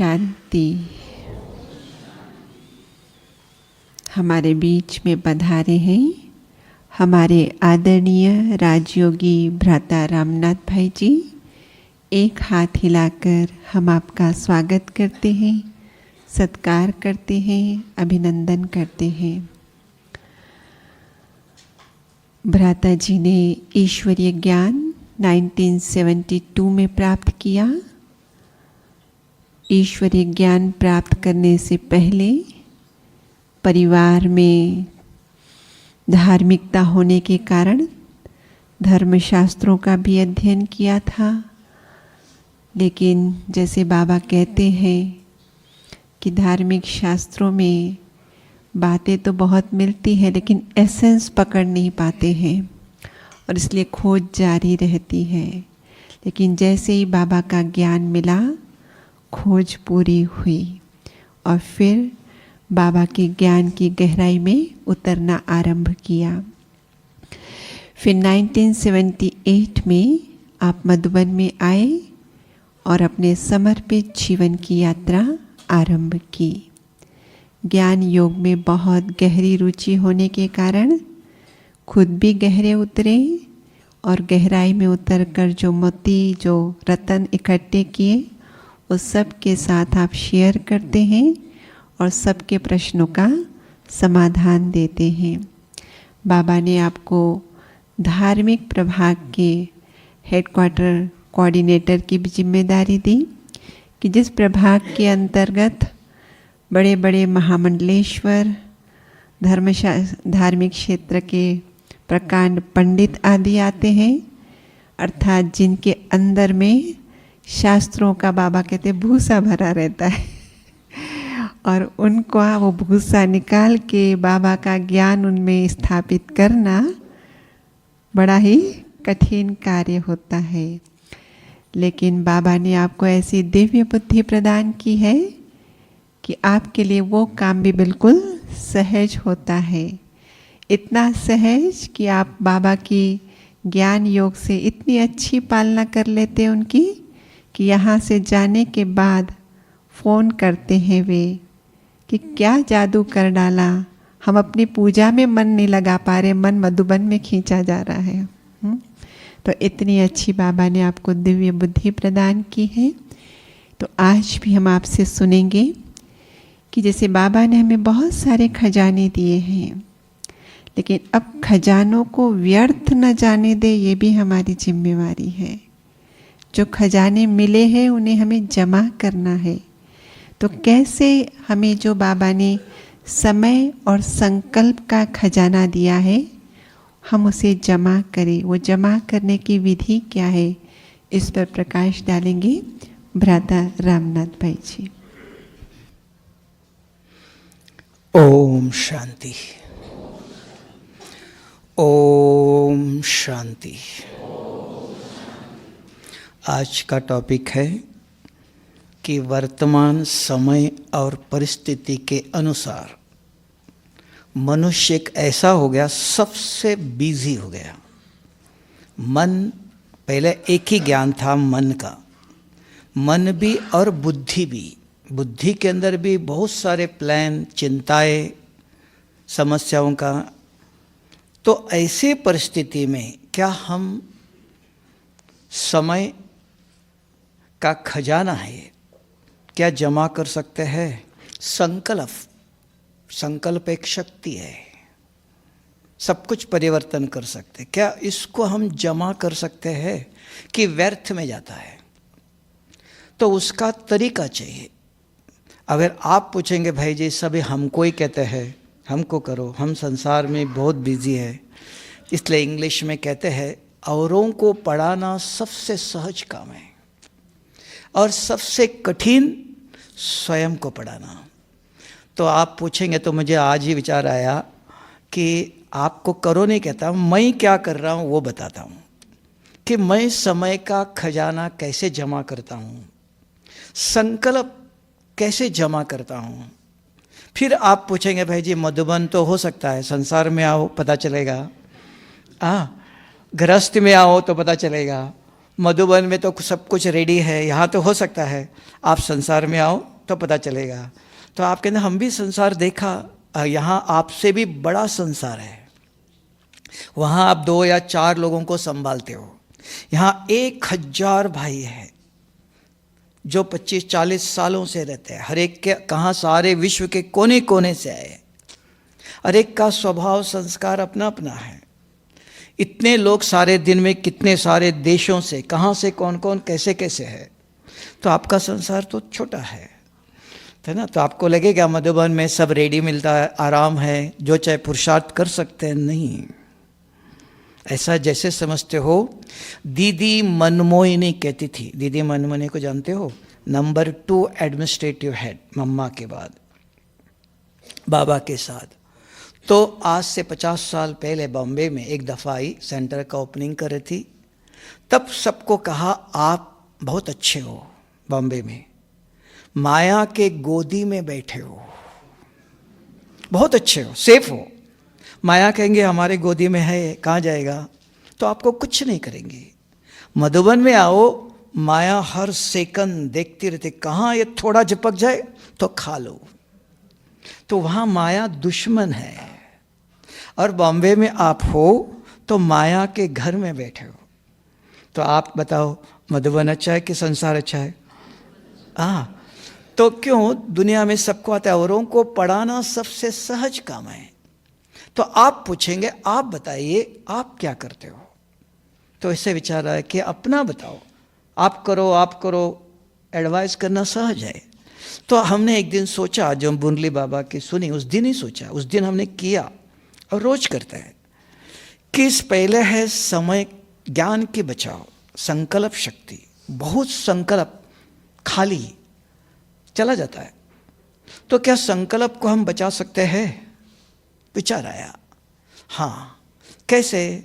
शांति। हमारे बीच में पधारे हैं हमारे आदरणीय राजयोगी भ्राता रामनाथ भाई जी। एक हाथ हिलाकर हम आपका स्वागत करते हैं, सत्कार करते हैं, अभिनंदन करते हैं। भ्राता जी ने ईश्वरीय ज्ञान 1972 में प्राप्त किया। ईश्वरीय ज्ञान प्राप्त करने से पहले परिवार में धार्मिकता होने के कारण धर्मशास्त्रों का भी अध्ययन किया था। लेकिन जैसे बाबा कहते हैं कि धार्मिक शास्त्रों में बातें तो बहुत मिलती हैं लेकिन एसेंस पकड़ नहीं पाते हैं और इसलिए खोज जारी रहती है। लेकिन जैसे ही बाबा का ज्ञान मिला, खोज पूरी हुई और फिर बाबा के ज्ञान की गहराई में उतरना आरंभ किया। फिर 1978 में आप मधुबन में आए और अपने समर्पित जीवन की यात्रा आरंभ की। ज्ञान योग में बहुत गहरी रुचि होने के कारण खुद भी गहरे उतरे और गहराई में उतरकर जो मोती, जो रत्न इकट्ठे किए, उस सब के साथ आप शेयर करते हैं और सबके प्रश्नों का समाधान देते हैं। बाबा ने आपको धार्मिक प्रभाग के हेडक्वार्टर कोऑर्डिनेटर की भी जिम्मेदारी दी कि जिस प्रभाग के अंतर्गत बड़े बड़े महामंडलेश्वर, धार्मिक क्षेत्र के प्रकांड पंडित आदि आते हैं, अर्थात जिनके अंदर में शास्त्रों का बाबा कहते भूसा भरा रहता है और उनको वो भूसा निकाल के बाबा का ज्ञान उनमें स्थापित करना बड़ा ही कठिन कार्य होता है। लेकिन बाबा ने आपको ऐसी दिव्य बुद्धि प्रदान की है कि आपके लिए वो काम भी बिल्कुल सहज होता है। इतना सहज कि आप बाबा की ज्ञान योग से इतनी अच्छी पालना कर लेते हैं उनकी कि यहाँ से जाने के बाद फ़ोन करते हैं वे कि क्या जादू कर डाला, हम अपनी पूजा में मन नहीं लगा पा रहे, मन मधुबन में खींचा जा रहा है। तो इतनी अच्छी बाबा ने आपको दिव्य बुद्धि प्रदान की है। तो आज भी हम आपसे सुनेंगे कि जैसे बाबा ने हमें बहुत सारे खजाने दिए हैं, लेकिन अब खजानों को व्यर्थ न जाने दे, ये भी हमारी जिम्मेवारी है। जो खजाने मिले हैं उन्हें हमें जमा करना है। तो कैसे हमें जो बाबा ने समय और संकल्प का खजाना दिया है, हम उसे जमा करें। वो जमा करने की विधि क्या है, इस पर प्रकाश डालेंगे भ्राता रामनाथ भाई जी। ओम शांति, ओम शांति। आज का टॉपिक है कि वर्तमान समय और परिस्थिति के अनुसार मनुष्य एक ऐसा हो गया, सबसे बिजी हो गया। मन, पहले एक ही ज्ञान था मन का, मन भी और बुद्धि भी। बुद्धि के अंदर भी बहुत सारे प्लान, चिंताएं, समस्याओं का। तो ऐसे परिस्थिति में क्या हम समय का खजाना है क्या जमा कर सकते हैं? संकल्प एक शक्ति है, सब कुछ परिवर्तन कर सकते। क्या इसको हम जमा कर सकते हैं कि व्यर्थ में जाता है? तो उसका तरीका चाहिए। अगर आप पूछेंगे भाई जी सभी हमको ही कहते हैं हमको करो, हम संसार में बहुत बिजी है, इसलिए इंग्लिश में कहते हैं औरों को पढ़ाना सबसे सहज काम है और सबसे कठिन स्वयं को पढ़ाना। तो आप पूछेंगे तो मुझे आज ही विचार आया कि आपको करो नहीं कहता, मैं क्या कर रहा हूँ वो बताता हूँ कि मैं समय का खजाना कैसे जमा करता हूँ, संकल्प कैसे जमा करता हूँ। फिर आप पूछेंगे भाई जी मधुबन तो हो सकता है, संसार में आओ पता चलेगा, गृहस्थ में आओ तो पता चलेगा, मधुबन में तो सब कुछ रेडी है, यहाँ तो हो सकता है, आप संसार में आओ तो पता चलेगा। तो आप कहते हम भी संसार देखा, यहाँ आपसे भी बड़ा संसार है। वहाँ आप 2 या 4 लोगों को संभालते हो, यहाँ 1000 भाई है जो 25-40 सालों से रहते हैं। हर एक के कहाँ सारे विश्व के कोने कोने से आए, हर एक का स्वभाव संस्कार अपना अपना है। इतने लोग सारे दिन में कितने सारे देशों से, कहाँ से कौन कौन कैसे कैसे है। तो आपका संसार तो छोटा है ना। तो आपको लगेगा मधुबन में सब रेडी मिलता है, आराम है, जो चाहे पुरुषार्थ कर सकते हैं। नहीं, ऐसा जैसे समझते हो। दीदी मनमोहिनी कहती थी, दीदी मनमोहिनी को जानते हो, नंबर 2 एडमिनिस्ट्रेटिव हेड मम्मा के बाद बाबा के साथ। तो आज से 50 साल पहले बॉम्बे में एक दफ़ा आई, सेंटर का ओपनिंग कर रही थी। तब सबको कहा आप बहुत अच्छे हो, बॉम्बे में माया के गोदी में बैठे हो, बहुत अच्छे हो, सेफ हो। माया कहेंगे हमारे गोदी में है, कहाँ जाएगा, तो आपको कुछ नहीं करेंगे। मधुबन में आओ, माया हर सेकंड देखती रहती, कहाँ ये थोड़ा चिपक जाए तो खा लो। तो वहाँ माया दुश्मन है। और बॉम्बे में आप हो तो माया के घर में बैठे हो। तो आप बताओ मधुबन अच्छा है कि संसार अच्छा है? तो क्यों दुनिया में सबको आता है, औरों को पढ़ाना सबसे सहज काम है। तो आप पूछेंगे आप बताइए आप क्या करते हो, तो इससे विचार है कि अपना बताओ, आप करो, एडवाइस करना सहज है। तो हमने एक दिन सोचा, जो मुरली बाबा की सुनी उस दिन ही सोचा, उस दिन हमने किया और रोज करते हैं कि इस पहले है समय ज्ञान की बचाओ, संकल्प शक्ति। बहुत संकल्प खाली चला जाता है, तो क्या संकल्प को हम बचा सकते हैं? विचार आया, हाँ कैसे?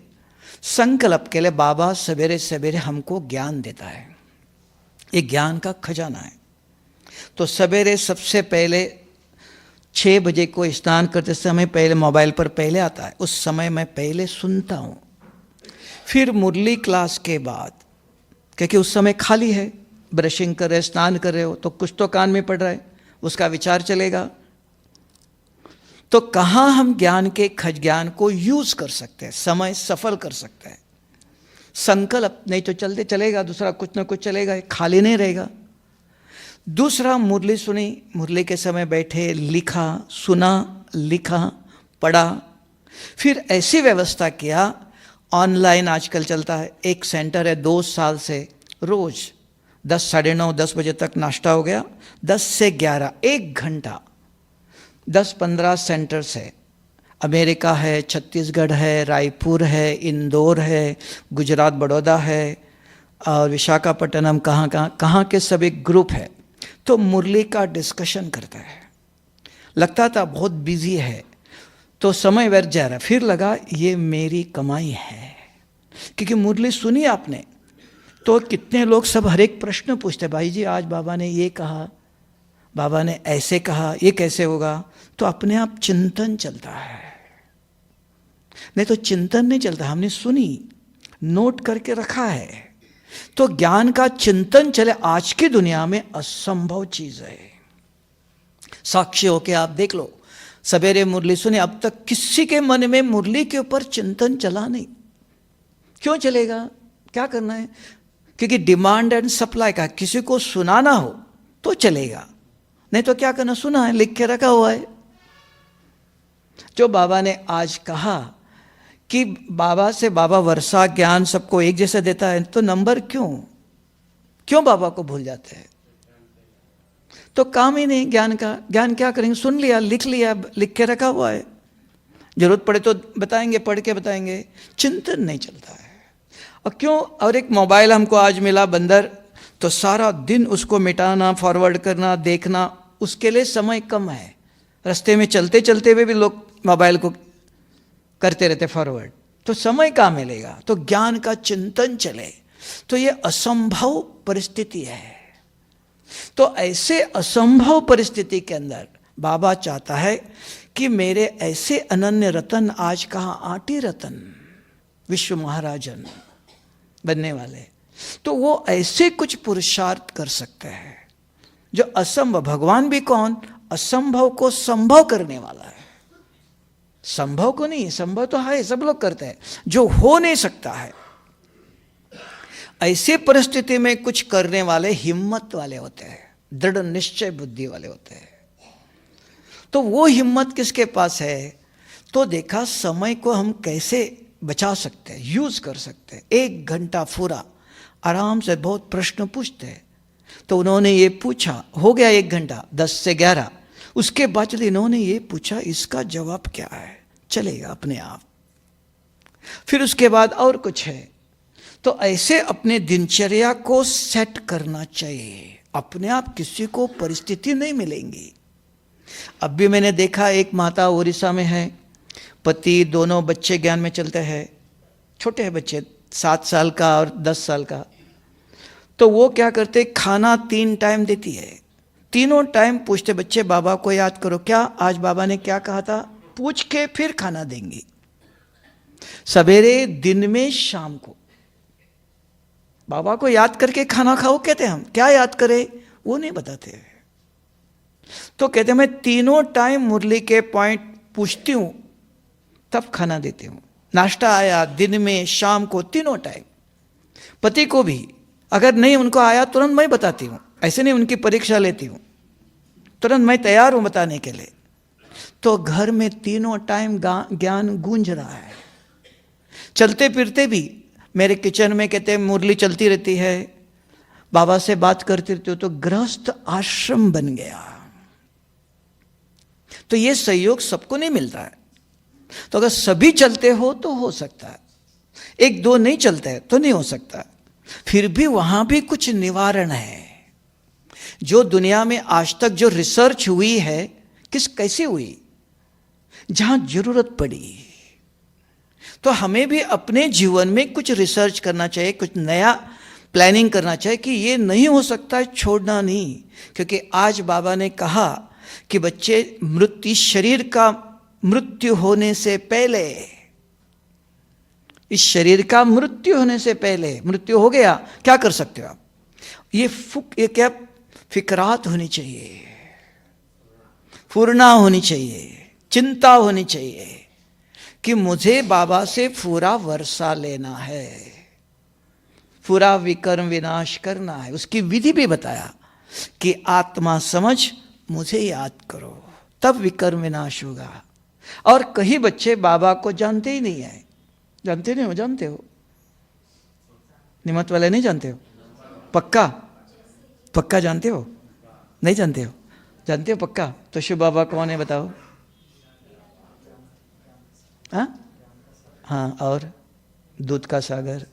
संकल्प के लिए बाबा सवेरे सवेरे हमको ज्ञान देता है, ये ज्ञान का खजाना है। तो सवेरे सबसे पहले 6 बजे को स्नान करते समय पहले मोबाइल पर पहले आता है, उस समय मैं पहले सुनता हूँ। फिर मुरली क्लास के बाद, क्योंकि उस समय खाली है, ब्रशिंग कर रहे, स्नान कर रहे हो, तो कुछ तो कान में पड़ रहा है, उसका विचार चलेगा। तो कहाँ हम ज्ञान के खजान को यूज कर सकते हैं, समय सफल कर सकते हैं। संकल्प नहीं तो चलते चलेगा, दूसरा कुछ ना कुछ चलेगा, खाली नहीं रहेगा। दूसरा मुरली सुनी, मुरली के समय बैठे, लिखा, सुना, लिखा, पढ़ा। फिर ऐसी व्यवस्था किया, ऑनलाइन आजकल चलता है, एक सेंटर है 2 साल से, रोज 10 साढ़े 9 10 बजे तक नाश्ता हो गया, 10 से 11 1 घंटा 10-15 सेंटर्स है। अमेरिका है, छत्तीसगढ़ है, रायपुर है, इंदौर है, गुजरात बड़ौदा है, और विशाखापट्टनम, कहाँ के सभी ग्रुप है। तो मुरली का डिस्कशन करता है। लगता था बहुत बिजी है, तो समय व्यर्थ जा रहा। फिर लगा ये मेरी कमाई है, क्योंकि मुरली सुनी आपने तो कितने लोग सब हर एक प्रश्न पूछते, भाई जी आज बाबा ने ये कहा, बाबा ने ऐसे कहा, ये कैसे होगा? तो अपने आप चिंतन चलता है, नहीं तो चिंतन नहीं चलता। हमने सुनी, नोट करके रखा है, तो ज्ञान का चिंतन चले। आज की दुनिया में असंभव चीज है। साक्षी होके आप देख लो, सवेरे मुरली सुने, अब तक किसी के मन में मुरली के ऊपर चिंतन चला नहीं। क्यों चलेगा? क्या करना है? क्योंकि डिमांड एंड सप्लाई का, किसी को सुनाना हो तो चलेगा, नहीं तो क्या करना? सुना है, लिख के रखा हुआ है। जो बाबा ने आज कहा कि बाबा से बाबा वर्षा ज्ञान सबको एक जैसा देता है, तो नंबर क्यों बाबा को भूल जाते हैं? तो काम ही नहीं ज्ञान का। ज्ञान क्या करेंगे? सुन लिया, लिख लिया, लिख के रखा हुआ है, जरूरत पड़े तो बताएंगे, पढ़ के बताएंगे। चिंतन नहीं चलता है। और क्यों? और एक मोबाइल हमको आज मिला बंदर, तो सारा दिन उसको मिटाना, फॉरवर्ड करना, देखना, उसके लिए समय कम है। रास्ते में चलते चलते हुए भी लोग मोबाइल को करते रहते फॉरवर्ड, तो समय कहाँ मिलेगा? तो ज्ञान का चिंतन चले, तो ये असंभव परिस्थिति है। तो ऐसे असंभव परिस्थिति के अंदर बाबा चाहता है कि मेरे ऐसे अनन्य रतन आज कहाँ, आटी रतन, विश्व महाराजन बनने वाले, तो वो ऐसे कुछ पुरुषार्थ कर सकते हैं जो असंभव, भगवान भी कौन, असंभव को संभव करने वाला है। संभव को नहीं, संभव तो है, सब लोग करते हैं, जो हो नहीं सकता है ऐसे परिस्थिति में कुछ करने वाले हिम्मत वाले होते हैं, दृढ़ निश्चय बुद्धि वाले होते हैं। तो वो हिम्मत किसके पास है? तो देखा समय को हम कैसे बचा सकते हैं, यूज कर सकते हैं। 1 घंटा पूरा आराम से बहुत प्रश्न पूछते हैं। तो उन्होंने ये पूछा, हो गया 1 घंटा, 10 से 11, उसके बाद इन्होंने ये पूछा इसका जवाब क्या है, चलेगा अपने आप। फिर उसके बाद और कुछ है। तो ऐसे अपने दिनचर्या को सेट करना चाहिए, अपने आप किसी को परिस्थिति नहीं मिलेंगी। अब भी मैंने देखा, एक माता उड़ीसा में है, पति, दोनों बच्चे ज्ञान में चलते हैं, छोटे हैं बच्चे, 7 साल का और 10 साल का। तो वो क्या करते, खाना 3 टाइम देती है, तीनों टाइम पूछते बच्चे बाबा को याद करो, क्या आज बाबा ने क्या कहा था, पूछ के फिर खाना देंगी, सवेरे, दिन में, शाम को। बाबा को याद करके खाना खाओ कहते हैं हम, क्या याद करें वो नहीं बताते। तो कहते मैं तीनों टाइम मुरली के पॉइंट पूछती हूं, तब खाना देती हूं। नाश्ता आया दिन में, शाम को, तीनों टाइम। पति को भी अगर नहीं उनको आया तुरंत मैं बताती हूं, ऐसे नहीं उनकी परीक्षा लेती हूं, तुरंत मैं तैयार हूं बताने के लिए। तो घर में तीनों टाइम ज्ञान गूंज रहा है। चलते फिरते भी मेरे किचन में कहते हैं मुरली चलती रहती है, बाबा से बात करती रहती हो, तो गृहस्थ आश्रम बन गया। तो ये सहयोग सबको नहीं मिलता है। तो अगर सभी चलते हो तो हो सकता है, 1-2 नहीं चलते हैं तो नहीं हो सकता। फिर भी वहां भी कुछ निवारण है। जो दुनिया में आज तक जो रिसर्च हुई है, कैसे हुई, जहां जरूरत पड़ी। तो हमें भी अपने जीवन में कुछ रिसर्च करना चाहिए, कुछ नया प्लानिंग करना चाहिए कि ये नहीं हो सकता है, छोड़ना नहीं। क्योंकि आज बाबा ने कहा कि बच्चे, शरीर का मृत्यु होने से पहले, इस शरीर का मृत्यु होने से पहले, मृत्यु हो गया, क्या कर सकते हो आप? ये क्या फिक्रात होनी चाहिए, पूर्णा होनी चाहिए, चिंता होनी चाहिए कि मुझे बाबा से पूरा वर्षा लेना है, पूरा विकर्म विनाश करना है। उसकी विधि भी बताया कि आत्मा समझ मुझे याद करो, तब विकर्म विनाश होगा। और कई बच्चे बाबा को जानते ही नहीं है। जानते नहीं हो? जानते हो? निमत वाले नहीं जानते हो? पक्का पक्का जानते हो? नहीं जानते हो? जानते हो पक्का? तो शिव बाबा कौन है बताओ? हाँ, और दूध का सागर,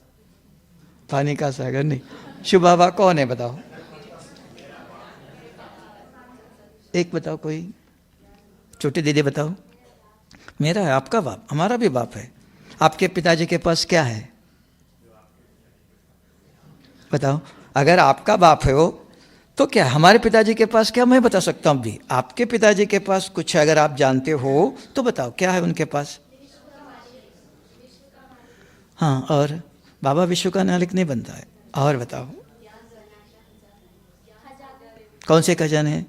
पानी का सागर नहीं, शिव बाबा कौन है बताओ? एक बताओ, कोई छोटी दीदी बताओ। मेरा है, आपका बाप, हमारा भी बाप है। आपके पिताजी के पास क्या है बताओ? अगर आपका बाप है वो तो क्या, हमारे पिताजी के पास क्या, मैं बता सकता हूं भी। आपके पिताजी के पास कुछ अगर आप जानते हो तो बताओ, क्या है उनके पास? हाँ, और बाबा विश्व का नालिक नहीं बनता है। और बताओ कौन से खजाने हैं?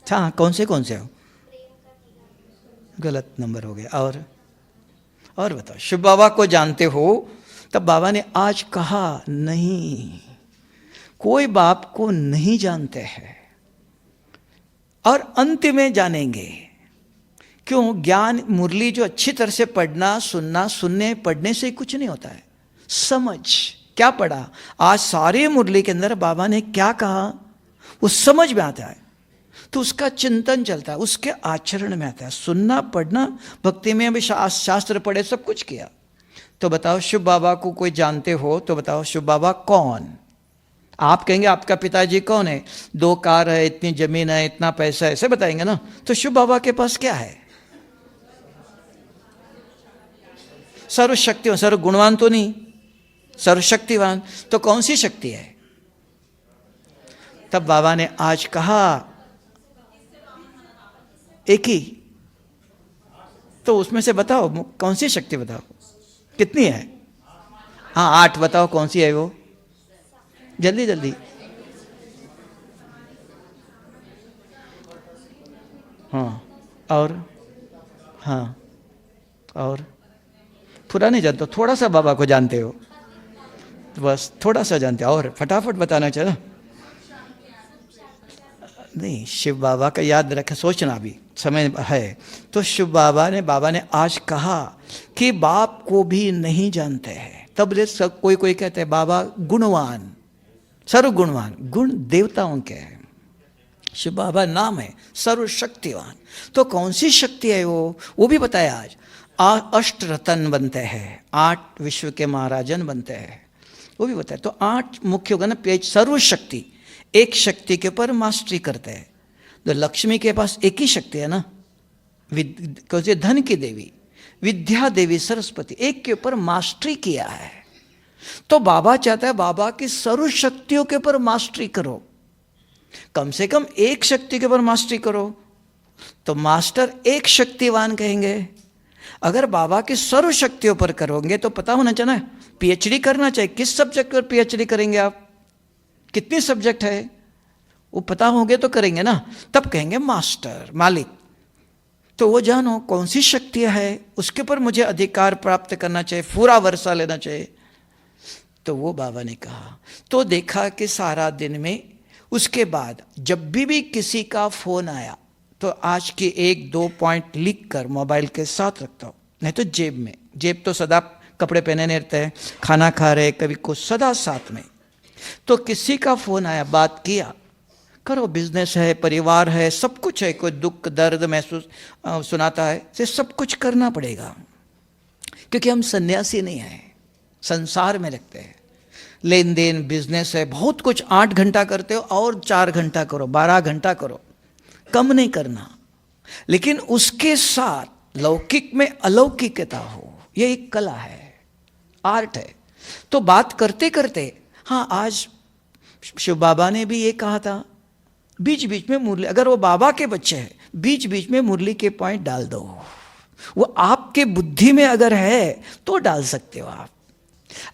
हाँ, कौन से हो? गलत नंबर हो गया। और बताओ, शिव बाबा को जानते हो? तब बाबा ने आज कहा नहीं, कोई बाप को नहीं जानते हैं और अंत में जानेंगे। क्यों? ज्ञान, मुरली जो अच्छी तरह से पढ़ना, सुनना, सुनने पढ़ने से कुछ नहीं होता है। समझ, क्या पढ़ा आज सारे मुरली के अंदर, बाबा ने क्या कहा वो समझ में आता है, तो उसका चिंतन चलता है, उसके आचरण में आता है। सुनना, पढ़ना, भक्ति में भी शास्त्र पढ़े, सब कुछ किया। तो बताओ शिव बाबा को कोई जानते हो तो बताओ शिव बाबा कौन? आप कहेंगे आपका पिताजी कौन है, 2 कार है, इतनी जमीन है, इतना पैसा है, ऐसे बताएंगे ना। तो शिव बाबा के पास क्या है? सर्वशक्तिवान, सर्व गुणवान तो नहीं, सर्वशक्तिवान। तो कौन सी शक्ति है? तब बाबा ने आज कहा एक ही, तो उसमें से बताओ कौन सी शक्ति, बताओ कितनी है? हाँ 8 बताओ कौन सी है वो, जल्दी जल्दी। हाँ और, हाँ और पूरा नहीं जानते हो, थोड़ा सा बाबा को जानते हो, बस थोड़ा सा जानते हो, और फटाफट बताना चाहिए ना। नहीं, शिव बाबा का याद रखे, सोचना भी समय है। तो शिव बाबा ने आज कहा कि बाप को भी नहीं जानते हैं, तब सब कोई कहते हैं बाबा गुणवान, सर्वगुणवान, गुण देवताओं के हैं। शिव बाबा नाम है सर्वशक्तिवान। तो कौन सी शक्ति है वो भी बताया आज। 8 रतन बनते हैं, 8 विश्व के महाराजन बनते हैं, वो भी बताया। तो 8 मुख्य होगा ना पेज, सर्वशक्ति, एक शक्ति के ऊपर मास्टरी करते हैं। तो लक्ष्मी के पास एक ही शक्ति है ना, कौन सी, धन की देवी, विद्या देवी सरस्वती, एक के ऊपर मास्टरी किया है। तो बाबा चाहता है बाबा की सर्व शक्तियों के ऊपर मास्टरी करो, कम से कम एक शक्ति के ऊपर मास्टरी करो, तो मास्टर एक शक्तिवान कहेंगे। अगर बाबा की सर्व शक्तियों पर करोगे तो पता होना चाहिए, पीएचडी करना चाहिए, किस सब्जेक्ट पर पीएचडी करेंगे आप, कितनी सब्जेक्ट है वो पता होंगे तो करेंगे ना, तब कहेंगे मास्टर, मालिक। तो वो जानो कौन सी शक्ति है, उसके ऊपर मुझे अधिकार प्राप्त करना चाहिए, पूरा वर्षा लेना चाहिए। तो वो बाबा ने कहा, तो देखा कि सारा दिन में, उसके बाद जब भी किसी का फोन आया तो आज के 1-2 पॉइंट लिख कर मोबाइल के साथ रखता हूँ, नहीं तो जेब में, जेब तो सदा कपड़े पहने नहीं रहते हैं, खाना खा रहे कभी कुछ, सदा साथ में। तो किसी का फोन आया, बात किया करो, बिजनेस है, परिवार है, सब कुछ है, कोई दुख दर्द महसूस सुनाता है, से सब कुछ करना पड़ेगा, क्योंकि हम सन्यासी नहीं हैं, संसार में रखते हैं, लेन देन बिजनेस है, बहुत कुछ। 8 घंटा करते हो और 4 घंटा करो, 12 घंटा करो, कम नहीं करना, लेकिन उसके साथ लौकिक में अलौकिकता हो, ये एक कला है, आर्ट है। तो बात करते करते, हाँ आज शिव बाबा ने भी ये कहा था, बीच बीच में मुरली, अगर वो बाबा के बच्चे हैं, बीच बीच में मुरली के पॉइंट डाल दो, वो आपके बुद्धि में अगर है तो डाल सकते हो आप।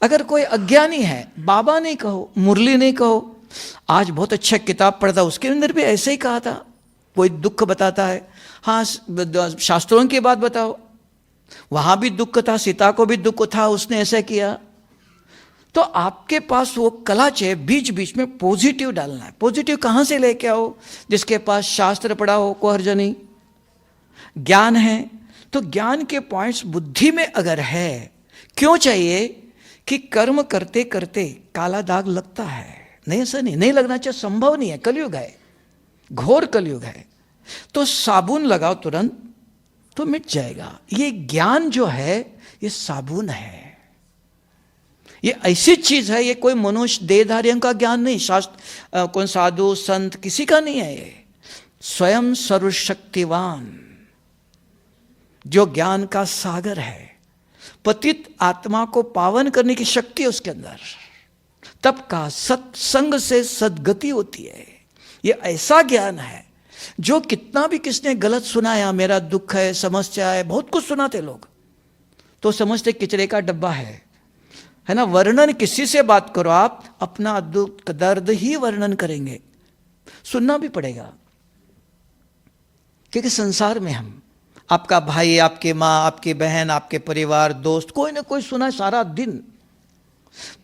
अगर कोई अज्ञानी है, बाबा नहीं कहो, मुरली नहीं कहो। आज बहुत अच्छा किताब पढ़ता, उसके अंदर भी ऐसे ही कहा था, कोई दुख बताता है, हाँ शास्त्रों की बात बताओ, वहां भी दुख था, सीता को भी दुख था, उसने ऐसा किया। तो आपके पास वो कला चाहिए, बीच बीच में पॉजिटिव डालना है। पॉजिटिव कहाँ से लेके आओ, जिसके पास शास्त्र पढ़ा हो, कोई हर्ज नहीं, ज्ञान है, तो ज्ञान के पॉइंट्स बुद्धि में अगर है, क्यों चाहिए कि कर्म करते करते काला दाग लगता है, नहीं ऐसा नहीं लगना चाहिए, संभव नहीं है, कलयुग है, घोर कलयुग है। तो साबुन लगाओ तुरंत तो मिट जाएगा। ये ज्ञान जो है ये साबुन है, ये ऐसी चीज है, ये कोई मनुष्य देहधारियों का ज्ञान नहीं, शास्त्र कौन साधु संत किसी का नहीं है, ये स्वयं सर्वशक्तिवान जो ज्ञान का सागर है, पतित आत्मा को पावन करने की शक्ति है उसके अंदर, तब का सत्संग से सद्गति होती है। ये ऐसा ज्ञान है जो कितना भी किसने गलत सुनाया, मेरा दुख है, समस्या है, बहुत कुछ सुनाते लोग, तो समझते किचड़े का डब्बा है ना। वर्णन किसी से बात करो आप, अपना दुख दर्द ही वर्णन करेंगे, सुनना भी पड़ेगा, क्योंकि संसार में हम, आपका भाई, आपकी माँ, आपकी बहन, आपके परिवार, दोस्त, कोई ना कोई सुना सारा दिन।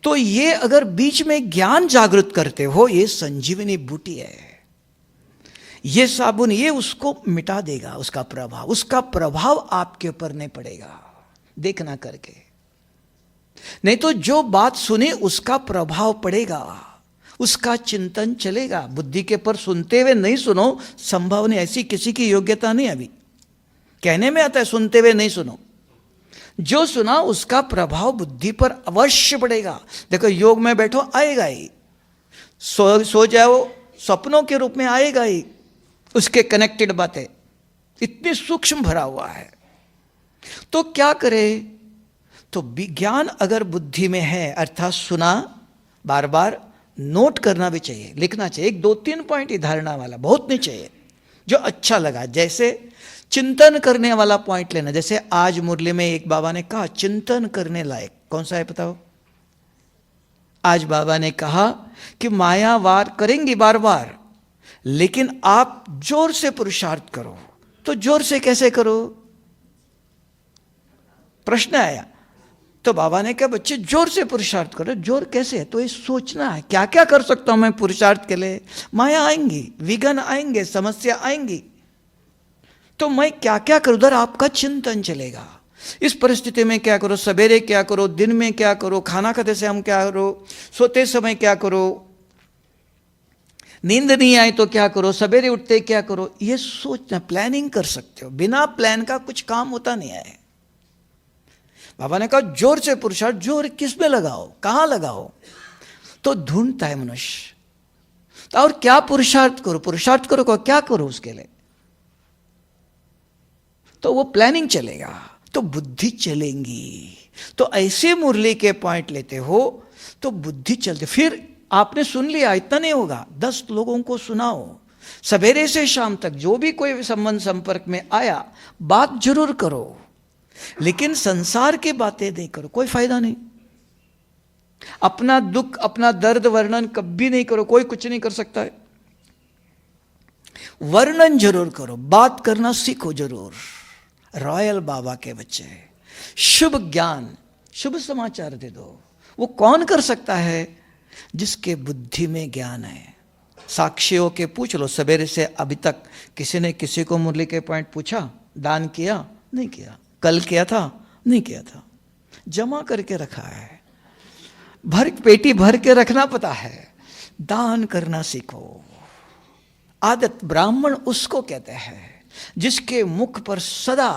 तो ये अगर बीच में ज्ञान जागृत करते हो, ये संजीवनी बूटी है, ये साबुन, ये उसको मिटा देगा, उसका प्रभाव आपके ऊपर नहीं पड़ेगा, देखना करके। नहीं तो जो बात सुने उसका प्रभाव पड़ेगा, उसका चिंतन चलेगा, बुद्धि के पर सुनते हुए नहीं सुनो, संभव नहीं, ऐसी किसी की योग्यता नहीं। अभी कहने में आता है सुनते हुए नहीं सुनो, जो सुना उसका प्रभाव बुद्धि पर अवश्य पड़ेगा। देखो योग में बैठो, आएगा ही, सो जाओ सपनों के रूप में आएगा ही, उसके कनेक्टेड बातें, इतनी सूक्ष्म भरा हुआ है। तो क्या करे, तो विज्ञान अगर बुद्धि में है, अर्थात सुना, बार बार नोट करना भी चाहिए, लिखना चाहिए, 1-2-3 पॉइंट ही धारणा वाला, बहुत नहीं चाहिए, जो अच्छा लगा। जैसे चिंतन करने वाला पॉइंट लेना, जैसे आज मुरली में एक बाबा ने कहा चिंतन करने लायक, कौन सा है बताओ, आज बाबा ने कहा कि माया वार करेंगी बार बार, लेकिन आप जोर से पुरुषार्थ करो। तो जोर से कैसे करो, प्रश्न आया। तो बाबा ने कहा बच्चे जोर से पुरुषार्थ करो। जोर कैसे है, तो ये सोचना है क्या क्या कर सकता हूं मैं पुरुषार्थ के लिए। माया आएंगी, विघ्न आएंगे, समस्या आएंगी, तो मैं क्या क्या करूं, उधर आपका चिंतन चलेगा। इस परिस्थिति में क्या करो, सवेरे क्या करो, दिन में क्या करो, खाना खाते से हम क्या करो, सोते समय क्या करो, नींद नहीं आए तो क्या करो, सवेरे उठते क्या करो, ये सोचना, प्लानिंग कर सकते हो। बिना प्लान का कुछ काम होता नहीं है। बाबा ने कहा जोर से पुरुषार्थ। जोर किस में लगाओ, कहां लगाओ, तो ढूंढता है मनुष्य। तो और क्या पुरुषार्थ करो, पुरुषार्थ करो को क्या करो उसके लिए, तो वो प्लानिंग चलेगा, तो बुद्धि चलेंगी। तो ऐसे मुरली के पॉइंट लेते हो तो बुद्धि चलती। फिर आपने सुन लिया, इतना नहीं होगा, 10 लोगों को सुनाओ, सवेरे से शाम तक जो भी कोई संबंध संपर्क में आया बात जरूर करो, लेकिन संसार की बातें नहीं करो, कोई फायदा नहीं। अपना दुख अपना दर्द वर्णन कभी नहीं करो, कोई कुछ नहीं कर सकता है। वर्णन जरूर करो, बात करना सीखो जरूर। रॉयल बाबा के बच्चे, शुभ ज्ञान, शुभ समाचार दे दो। वो कौन कर सकता है, जिसके बुद्धि में ज्ञान है। साक्षियों के पूछ लो, सवेरे से अभी तक किसी ने किसी को मुरली के पॉइंट पूछा, दान किया नहीं किया, कल किया था नहीं किया था, जमा करके रखा है, भर पेटी भर के रखना पता है। दान करना सीखो। आदत ब्राह्मण उसको कहते हैं जिसके मुख पर सदा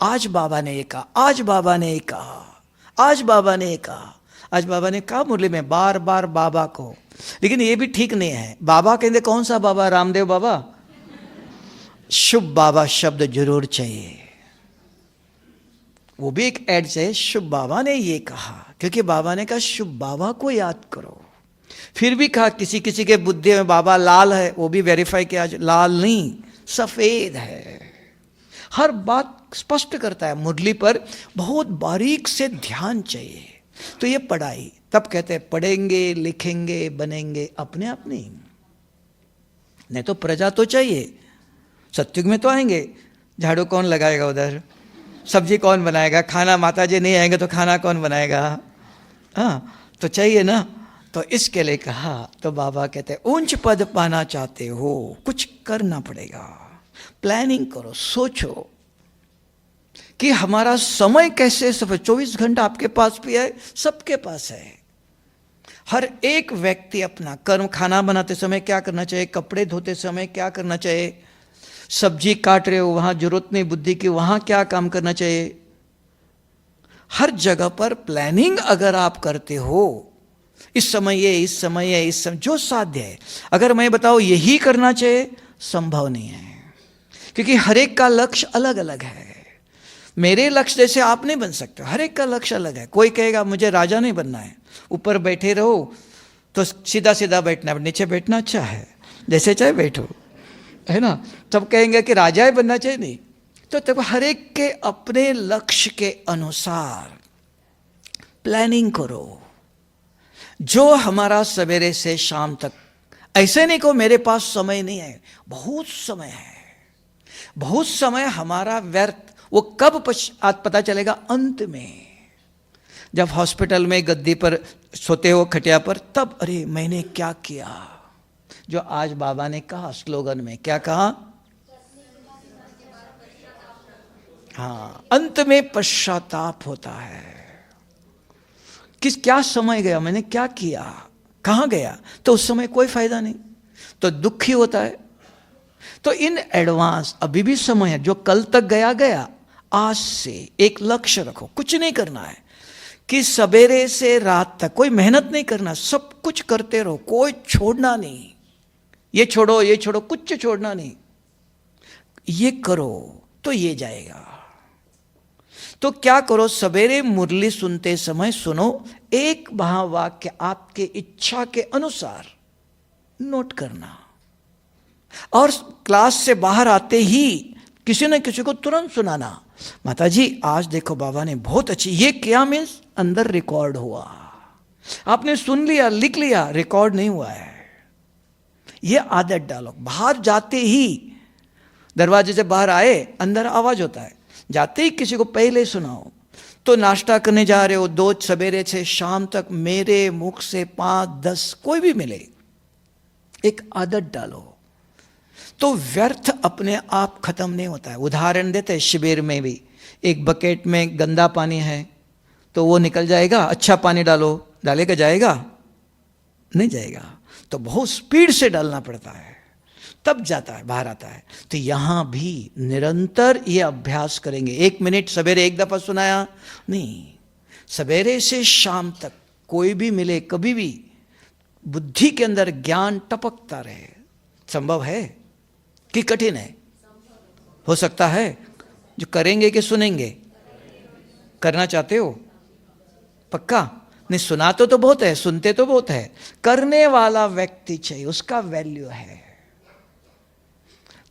आज बाबा ने ये कहा, आज बाबा ने ये कहा, आज बाबा ने ये कहा, आज बाबा ने कहा मुरली में बार बार बाबा को। लेकिन ये भी ठीक नहीं है। बाबा कहते कौन सा बाबा, रामदेव बाबा, शुभ बाबा शब्द जरूर चाहिए, वो भी एक ऐड चाहिए। शुभ बाबा ने ये कहा, क्योंकि बाबा ने कहा शुभ बाबा को याद करो। फिर भी कहा किसी किसी के बुद्धि में बाबा लाल है, वो भी वेरीफाई किया, लाल नहीं सफेद है। हर बात स्पष्ट करता है। मुरली पर बहुत बारीक से ध्यान चाहिए। तो ये पढ़ाई, तब कहते हैं पढ़ेंगे लिखेंगे बनेंगे अपने आप नहीं तो प्रजा तो चाहिए। सत्युग में तो आएंगे, झाड़ू कौन लगाएगा उधर, सब्जी कौन बनाएगा, खाना माता जी नहीं आएंगे तो खाना कौन बनाएगा, हाँ तो चाहिए ना। तो इसके लिए कहा, तो बाबा कहते हैं ऊंच पद पाना चाहते हो कुछ करना पड़ेगा। प्लानिंग करो, सोचो कि हमारा समय कैसे, सब 24 घंटा आपके पास भी है, सबके पास है। हर एक व्यक्ति अपना कर्म, खाना बनाते समय क्या करना चाहिए, कपड़े धोते समय क्या करना चाहिए, सब्जी काट रहे हो वहां जरूरत नहीं बुद्धि की, वहां क्या काम करना चाहिए। हर जगह पर प्लानिंग अगर आप करते हो, इस समय ये, इस समय ये, इस समय जो साध्य है। अगर मैं बताऊं यही करना चाहिए, संभव नहीं है, क्योंकि हर एक का लक्ष्य अलग अलग है। मेरे लक्ष्य जैसे आप नहीं बन सकते, हर एक का लक्ष्य अलग है। कोई कहेगा मुझे राजा नहीं बनना है, ऊपर बैठे रहो तो सीधा सीधा बैठना है, नीचे बैठना अच्छा है, जैसे चाहे बैठो, है ना। तब कहेंगे कि राजा ही बनना चाहिए, नहीं। तो तब हर एक के अपने लक्ष्य के अनुसार प्लानिंग करो। जो हमारा सवेरे से शाम तक, ऐसे नहीं को मेरे पास समय नहीं है, बहुत समय है। बहुत समय हमारा व्यर्थ, वो कब पता चलेगा, अंत में। जब हॉस्पिटल में गद्दी पर सोते हो खटिया पर, तब अरे मैंने क्या किया। जो आज बाबा ने कहा स्लोगन में, क्या कहा, हाँ अंत में पश्चाताप होता है। क्या समय गया, मैंने क्या किया, कहां गया, तो उस समय कोई फायदा नहीं, तो दुखी होता है। तो इन एडवांस अभी भी समय है, जो कल तक गया गया, आज से एक लक्ष्य रखो। कुछ नहीं करना है कि सवेरे से रात तक कोई मेहनत नहीं करना, सब कुछ करते रहो, कोई छोड़ना नहीं। ये छोड़ो ये छोड़ो, कुछ छोड़ना नहीं, ये करो तो ये जाएगा। तो क्या करो, सवेरे मुरली सुनते समय सुनो, एक महावाक्य आपके इच्छा के अनुसार नोट करना, और क्लास से बाहर आते ही किसी न किसी को तुरंत सुनाना। माता जी आज देखो बाबा ने बहुत अच्छी ये किया, मीन्स अंदर रिकॉर्ड हुआ। आपने सुन लिया, लिख लिया, रिकॉर्ड नहीं हुआ है। ये आदत डालो। बाहर जाते ही, दरवाजे से बाहर आए, अंदर आवाज होता है, जाते ही किसी को पहले सुनाओ। तो नाश्ता करने जा रहे हो, 2 सवेरे से शाम तक मेरे मुख से 5-10 कोई भी मिले, एक आदत डालो, तो व्यर्थ अपने आप खत्म नहीं होता है। उदाहरण देते हैं, शिविर में भी एक बकेट में गंदा पानी है तो वो निकल जाएगा, अच्छा पानी डालो, डालेगा जाएगा? नहीं जाएगा, तो बहुत स्पीड से डालना पड़ता है, तब जाता है, बाहर आता है। तो यहां भी निरंतर ये अभ्यास करेंगे। 1 मिनट सवेरे एक दफा सुनाया नहीं, सवेरे से शाम तक कोई भी मिले, कभी भी बुद्धि के अंदर ज्ञान टपकता रहे। संभव है कि कठिन है? हो सकता है। जो करेंगे कि सुनेंगे? करना चाहते हो? पक्का? नहीं, सुनाते तो बहुत है, सुनते तो बहुत है, करने वाला व्यक्ति चाहिए, उसका वैल्यू है।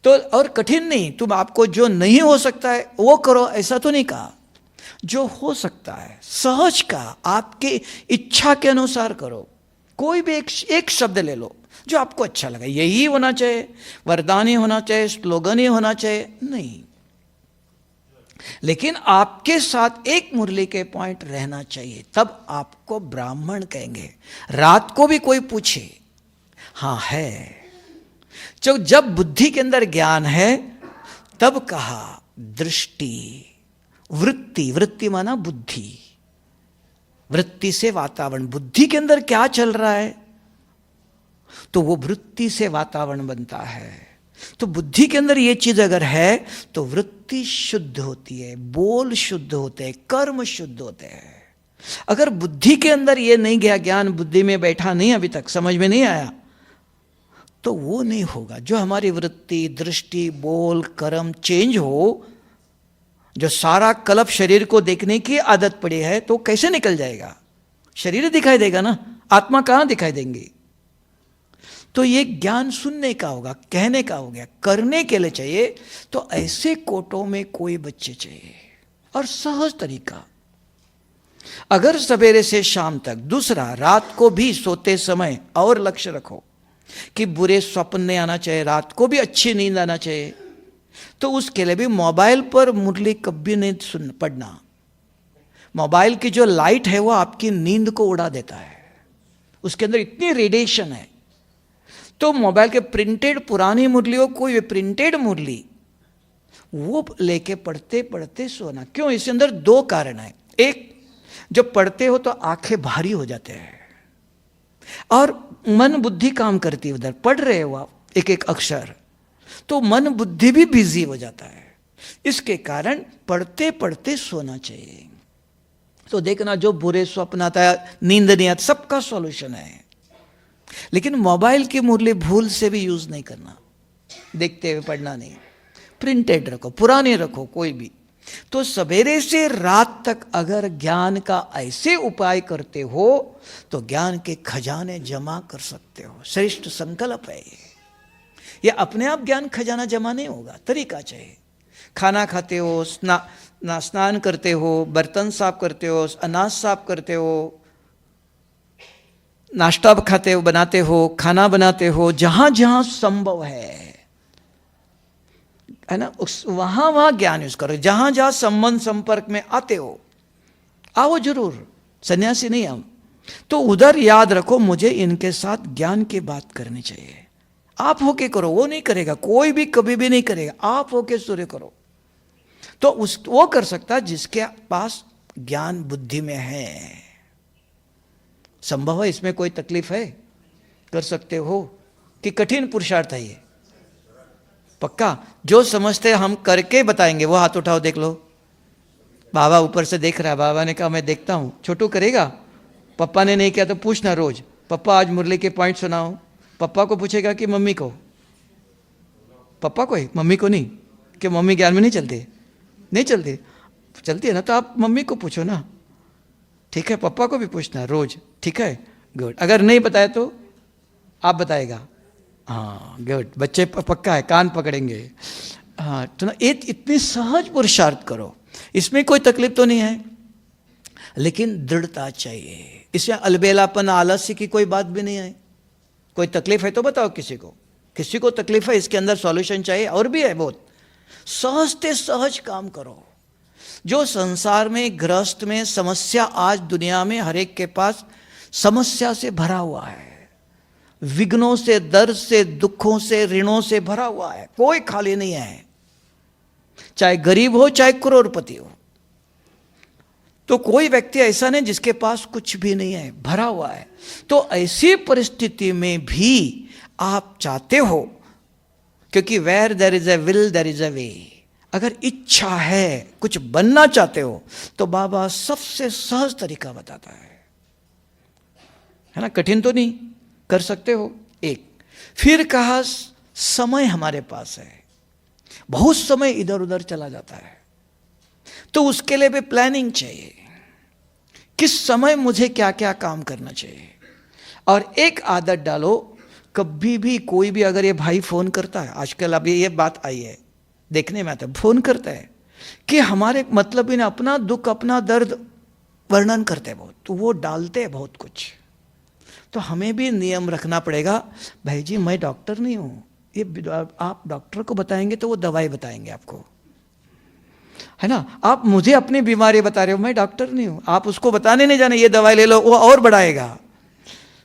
तो और कठिन नहीं, तुम आपको जो नहीं हो सकता है वो करो, ऐसा तो नहीं कहा। जो हो सकता है सहज का, आपके इच्छा के अनुसार करो। कोई भी एक शब्द ले लो जो आपको अच्छा लगे, यही होना चाहिए, वरदान ही होना चाहिए, स्लोगन ही होना चाहिए, नहीं। लेकिन आपके साथ एक मुरली के पॉइंट रहना चाहिए, तब आपको ब्राह्मण कहेंगे। रात को भी कोई पूछे, हाँ है। जब बुद्धि के अंदर ज्ञान है, तब कहा दृष्टि, वृत्ति, वृत्ति माना बुद्धि, वृत्ति से वातावरण, बुद्धि के अंदर क्या चल रहा है तो वो वृत्ति से वातावरण बनता है। तो बुद्धि के अंदर ये चीज अगर है तो वृत्ति शुद्ध होती है, बोल शुद्ध होते हैं, कर्म शुद्ध होते हैं। अगर बुद्धि के अंदर ये नहीं गया, ज्ञान बुद्धि में बैठा नहीं, अभी तक समझ में नहीं आया, तो वो नहीं होगा। जो हमारी वृत्ति, दृष्टि, बोल, कर्म चेंज हो, जो सारा कल्प शरीर को देखने की आदत पड़ी है, तो कैसे निकल जाएगा? शरीर दिखाई देगा ना, आत्मा कहां दिखाई देंगी? तो ये ज्ञान सुनने का होगा, कहने का हो गया, करने के लिए चाहिए। तो ऐसे कोटों में कोई बच्चे चाहिए, और सहज तरीका। अगर सवेरे से शाम तक, दूसरा रात को भी सोते समय और लक्ष्य रखो कि बुरे स्वप्न नहीं आना चाहिए, रात को भी अच्छी नींद आना चाहिए। तो उसके लिए भी मोबाइल पर मुरली कभी नहीं पढ़ना। मोबाइल की जो लाइट है वो आपकी नींद को उड़ा देता है, उसके अंदर इतनी रेडिएशन है। तो मोबाइल के प्रिंटेड पुरानी मुरली हो, कोई प्रिंटेड मुरली, वो लेके पढ़ते पढ़ते सोना। क्यों? इसके अंदर 2 कारण है। एक, जब पढ़ते हो तो आंखें भारी हो जाते हैं और मन बुद्धि काम करती है, उधर पढ़ रहे हो आप एक एक अक्षर, तो मन बुद्धि भी बिजी हो जाता है। इसके कारण पढ़ते पढ़ते सोना चाहिए। तो देखना, जो बुरे स्वप्न आता है, नींद नहीं आती, सबका सॉल्यूशन है। लेकिन मोबाइल की मुरली भूल से भी यूज नहीं करना, देखते हुए पढ़ना नहीं, प्रिंटेड रखो, पुराने रखो कोई भी। तो सवेरे से रात तक अगर ज्ञान का ऐसे उपाय करते हो तो ज्ञान के खजाने जमा कर सकते हो। श्रेष्ठ संकल्प है ये अपने आप ज्ञान खजाना जमा नहीं होगा, तरीका चाहिए। खाना खाते हो, स्नान करते हो, बर्तन साफ करते हो, अनाज साफ करते हो, नाश्ता खाते हो, बनाते हो, खाना बनाते हो, जहां जहां संभव है ना, वहां ज्ञान यूज करो। जहां जहां संबंध संपर्क में आते हो, आओ जरूर, सन्यासी नहीं हम, तो उधर याद रखो मुझे इनके साथ ज्ञान की बात करनी चाहिए। आप होके करो, वो नहीं करेगा, कोई भी कभी भी नहीं करेगा। आप होके सूर्य करो, तो वो कर सकता जिसके पास ज्ञान बुद्धि में है। संभव है? इसमें कोई तकलीफ है? कर सकते हो कि कठिन पुरुषार्थ है ये? पक्का? जो समझते हम करके बताएंगे वो हाथ उठाओ, देख लो। बाबा ऊपर से देख रहा है, बाबा ने कहा मैं देखता हूं। छोटू करेगा? पप्पा ने नहीं किया तो पूछना रोज, पप्पा आज मुरली के पॉइंट सुनाओ। पप्पा को पूछेगा कि मम्मी को? पप्पा को ही, मम्मी को नहीं। कि मम्मी ज्ञान में नहीं चलती? नहीं चलती, चलती है ना, तो आप मम्मी को पूछो ना। ठीक है, पप्पा को भी पूछना रोज, ठीक है, गुड। अगर नहीं बताया तो आप बताएगा, हाँ गुड, बच्चे पक्का है, कान पकड़ेंगे। हाँ, तो ना इतनी सहज पुरुषार्थ करो, इसमें कोई तकलीफ तो नहीं है। लेकिन दृढ़ता चाहिए। इसमें अलबेलापन आलस्य की कोई बात भी नहीं है। कोई तकलीफ है तो बताओ किसी को तकलीफ है, इसके अंदर सॉल्यूशन चाहिए, और भी है बहुत। सहजते सहज काम करो। जो संसार में गृहस्थ में समस्या, आज दुनिया में हर एक के पास समस्या से भरा हुआ है, विघ्नों से, दर्द से, दुखों से, ऋणों से भरा हुआ है, कोई खाली नहीं है, चाहे गरीब हो चाहे करोड़पति हो। तो कोई व्यक्ति ऐसा नहीं जिसके पास कुछ भी नहीं है, भरा हुआ है। तो ऐसी परिस्थिति में भी आप चाहते हो, क्योंकि where there is a will there is a way, अगर इच्छा है, कुछ बनना चाहते हो, तो बाबा सबसे सहज तरीका बताता है ना, कठिन तो नहीं, कर सकते हो। एक फिर कहा समय हमारे पास है, बहुत समय इधर उधर चला जाता है, तो उसके लिए भी प्लानिंग चाहिए, किस समय मुझे क्या क्या काम करना चाहिए। और एक आदत डालो, कभी भी कोई भी अगर ये भाई फोन करता है, आजकल अभी ये बात आई है, देखने में आता है, फोन करता है कि हमारे मतलब इन्हें अपना दुख अपना दर्द वर्णन करते हैं बहुत, तो वो डालते हैं बहुत कुछ। तो हमें भी नियम रखना पड़ेगा, भाई जी मैं डॉक्टर नहीं हूँ, ये आप डॉक्टर को बताएंगे तो वो दवाई बताएंगे आपको, है ना। आप मुझे अपनी बीमारी बता रहे हो, मैं डॉक्टर नहीं हूँ, आप उसको बताने नहीं जाने ये दवाई ले लो, वो और बढ़ाएगा।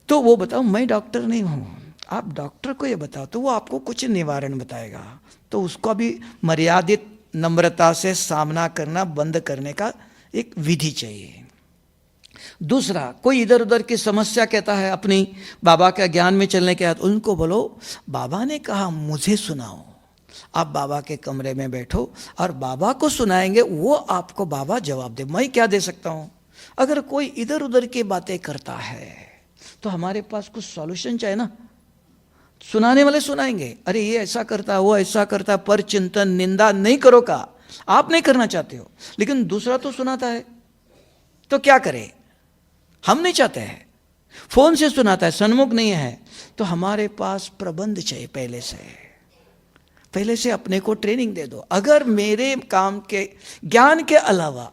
तो वो बताओ मैं डॉक्टर नहीं हूँ, आप डॉक्टर को ये बताओ, तो वो आपको कुछ निवारण बताएगा। तो उसको भी मर्यादित नम्रता से सामना करना बंद करने का एक विधि चाहिए। दूसरा, कोई इधर उधर की समस्या कहता है अपनी, बाबा का ज्ञान में चलने के बाद उनको बोलो बाबा ने कहा मुझे सुनाओ। आप बाबा के कमरे में बैठो और बाबा को सुनाएंगे, वो आपको बाबा जवाब दे, मैं क्या दे सकता हूँ। अगर कोई इधर उधर की बातें करता है तो हमारे पास कुछ सॉल्यूशन चाहिए ना। सुनाने वाले सुनाएंगे, अरे ये ऐसा करता है, वो ऐसा करता है, पर चिंतन निंदा नहीं करो का आप नहीं करना चाहते हो, लेकिन दूसरा तो सुनाता है, तो क्या करें। हम नहीं चाहते हैं, फोन से सुनाता है, सन्मुख नहीं है, तो हमारे पास प्रबंध चाहिए पहले से अपने को ट्रेनिंग दे दो। अगर मेरे काम के ज्ञान के अलावा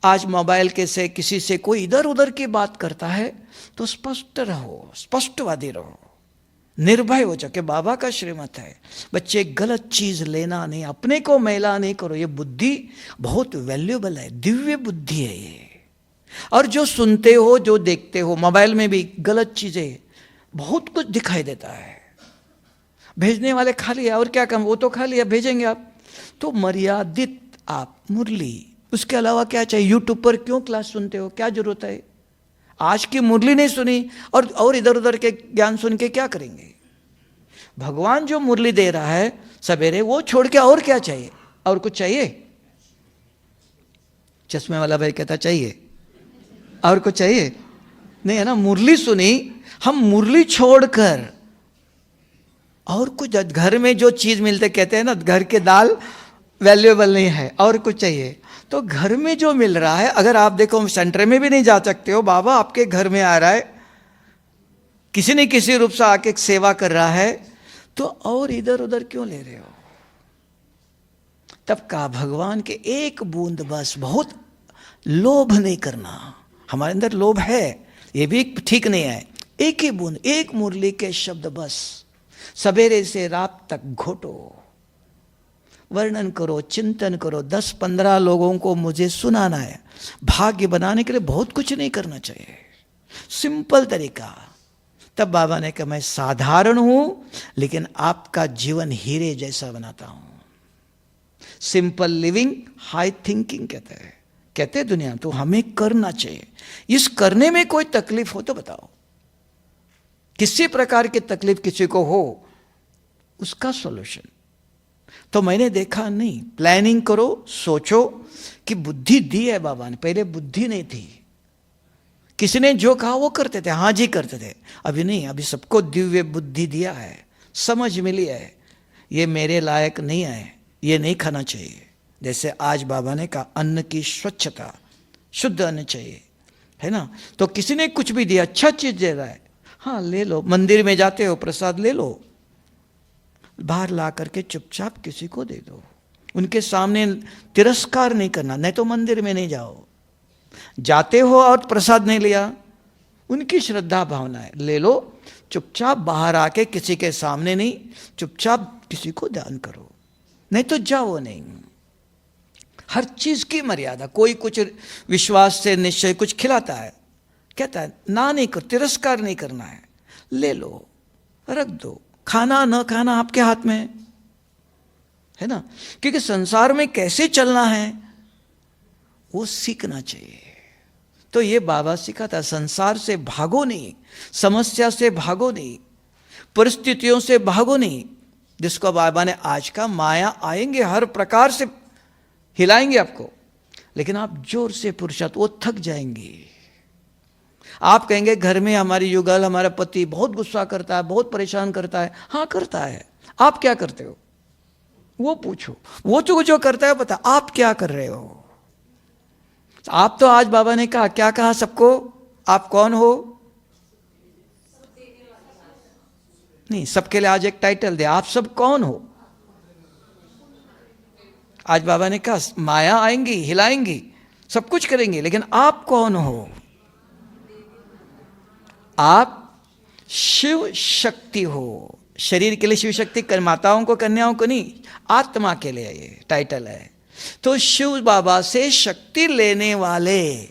आज मोबाइल के से किसी से कोई इधर उधर की बात करता है, तो स्पष्ट रहो, स्पष्टवादी रहो, निर्भय हो जाके बाबा का श्रीमत है, बच्चे गलत चीज लेना नहीं, अपने को मैला नहीं करो। ये बुद्धि बहुत वैल्यूएबल है, दिव्य बुद्धि है ये। और जो सुनते हो, जो देखते हो, मोबाइल में भी गलत चीजें बहुत कुछ दिखाई देता है, भेजने वाले खा लिया और क्या कम, वो तो खा लिया, भेजेंगे आप। तो मर्यादित आप मुरली, उसके अलावा क्या चाहिए। यूट्यूब पर क्यों क्लास सुनते हो, क्या जरूरत है। आज की मुरली नहीं सुनी और इधर उधर के ज्ञान सुन के क्या करेंगे। भगवान जो मुरली दे रहा है सवेरे, वो छोड़ के और क्या चाहिए, और कुछ चाहिए। चश्मे वाला भाई कहता चाहिए, और कुछ चाहिए नहीं, है ना। मुरली सुनी, हम मुरली छोड़कर और कुछ, घर में जो चीज मिलते, कहते हैं ना घर के दाल वैल्यूएबल नहीं है, और कुछ चाहिए। तो घर में जो मिल रहा है, अगर आप देखो सेंटर में भी नहीं जा सकते हो, बाबा आपके घर में आ रहा है, किसी न किसी रूप से आके सेवा कर रहा है, तो और इधर उधर क्यों ले रहे हो। तब कहा भगवान के एक बूंद बस, बहुत लोभ नहीं करना। हमारे अंदर लोभ है, ये भी ठीक नहीं है। एक ही बूंद, एक मुरली के शब्द बस, सवेरे से रात तक घोटो, वर्णन करो, चिंतन करो। 10-15 लोगों को मुझे सुनाना है। भाग्य बनाने के लिए बहुत कुछ नहीं करना चाहिए, सिंपल तरीका। तब बाबा ने कहा मैं साधारण हूं, लेकिन आपका जीवन हीरे जैसा बनाता हूं। सिंपल लिविंग हाई थिंकिंग कहते हैं दुनिया। तो हमें करना चाहिए। इस करने में कोई तकलीफ हो तो बताओ, किसी प्रकार की तकलीफ किसी को हो, उसका सॉल्यूशन। तो मैंने देखा नहीं, प्लानिंग करो, सोचो कि बुद्धि दी है बाबा ने, पहले बुद्धि नहीं थी, किसी ने जो कहा वो करते थे, हाँ जी करते थे। अभी नहीं, अभी सबको दिव्य बुद्धि दिया है, समझ मिली है, ये मेरे लायक नहीं है, ये नहीं खाना चाहिए। जैसे आज बाबा ने कहा अन्न की स्वच्छता, शुद्ध अन्न चाहिए, है ना। तो किसी ने कुछ भी दिया, अच्छा चीज दे रहा है, हाँ ले लो। मंदिर में जाते हो, प्रसाद ले लो, बाहर ला करके चुपचाप किसी को दे दो। उनके सामने तिरस्कार नहीं करना, नहीं तो मंदिर में नहीं जाओ। जाते हो और प्रसाद नहीं लिया, उनकी श्रद्धा भावना है, ले लो, चुपचाप बाहर आके किसी के सामने नहीं, चुपचाप किसी को दान करो, नहीं तो जाओ नहीं। हर चीज की मर्यादा। कोई कुछ विश्वास से निश्चय कुछ खिलाता है, कहता है ना नहीं कर, तिरस्कार नहीं करना है, ले लो, रख दो, खाना न खाना आपके हाथ में है ना। क्योंकि संसार में कैसे चलना है वो सीखना चाहिए। तो ये बाबा सिखाता, संसार से भागो नहीं, समस्या से भागो नहीं, परिस्थितियों से भागो नहीं। जिसको बाबा ने आज का, माया आएंगे हर प्रकार से हिलाएंगे आपको, लेकिन आप जोर से पुरुषार्थ, वो थक जाएंगे। आप कहेंगे घर में हमारी युगल, हमारा पति बहुत गुस्सा करता है, बहुत परेशान करता है। हाँ करता है, आप क्या करते हो वो पूछो। वो जो करता है पता, आप क्या कर रहे हो। आप तो आज बाबा ने कहा, क्या कहा सबको, आप कौन हो? नहीं, सबके लिए आज एक टाइटल दे, आप सब कौन हो। आज बाबा ने कहा माया आएंगी, हिलाएंगी, सब कुछ करेंगे, लेकिन आप कौन हो? आप शिव शक्ति हो। शरीर के लिए शिव शक्ति, माताओं को, कन्याओं को नहीं, आत्मा के लिए ये टाइटल है। तो शिव बाबा से शक्ति लेने वाले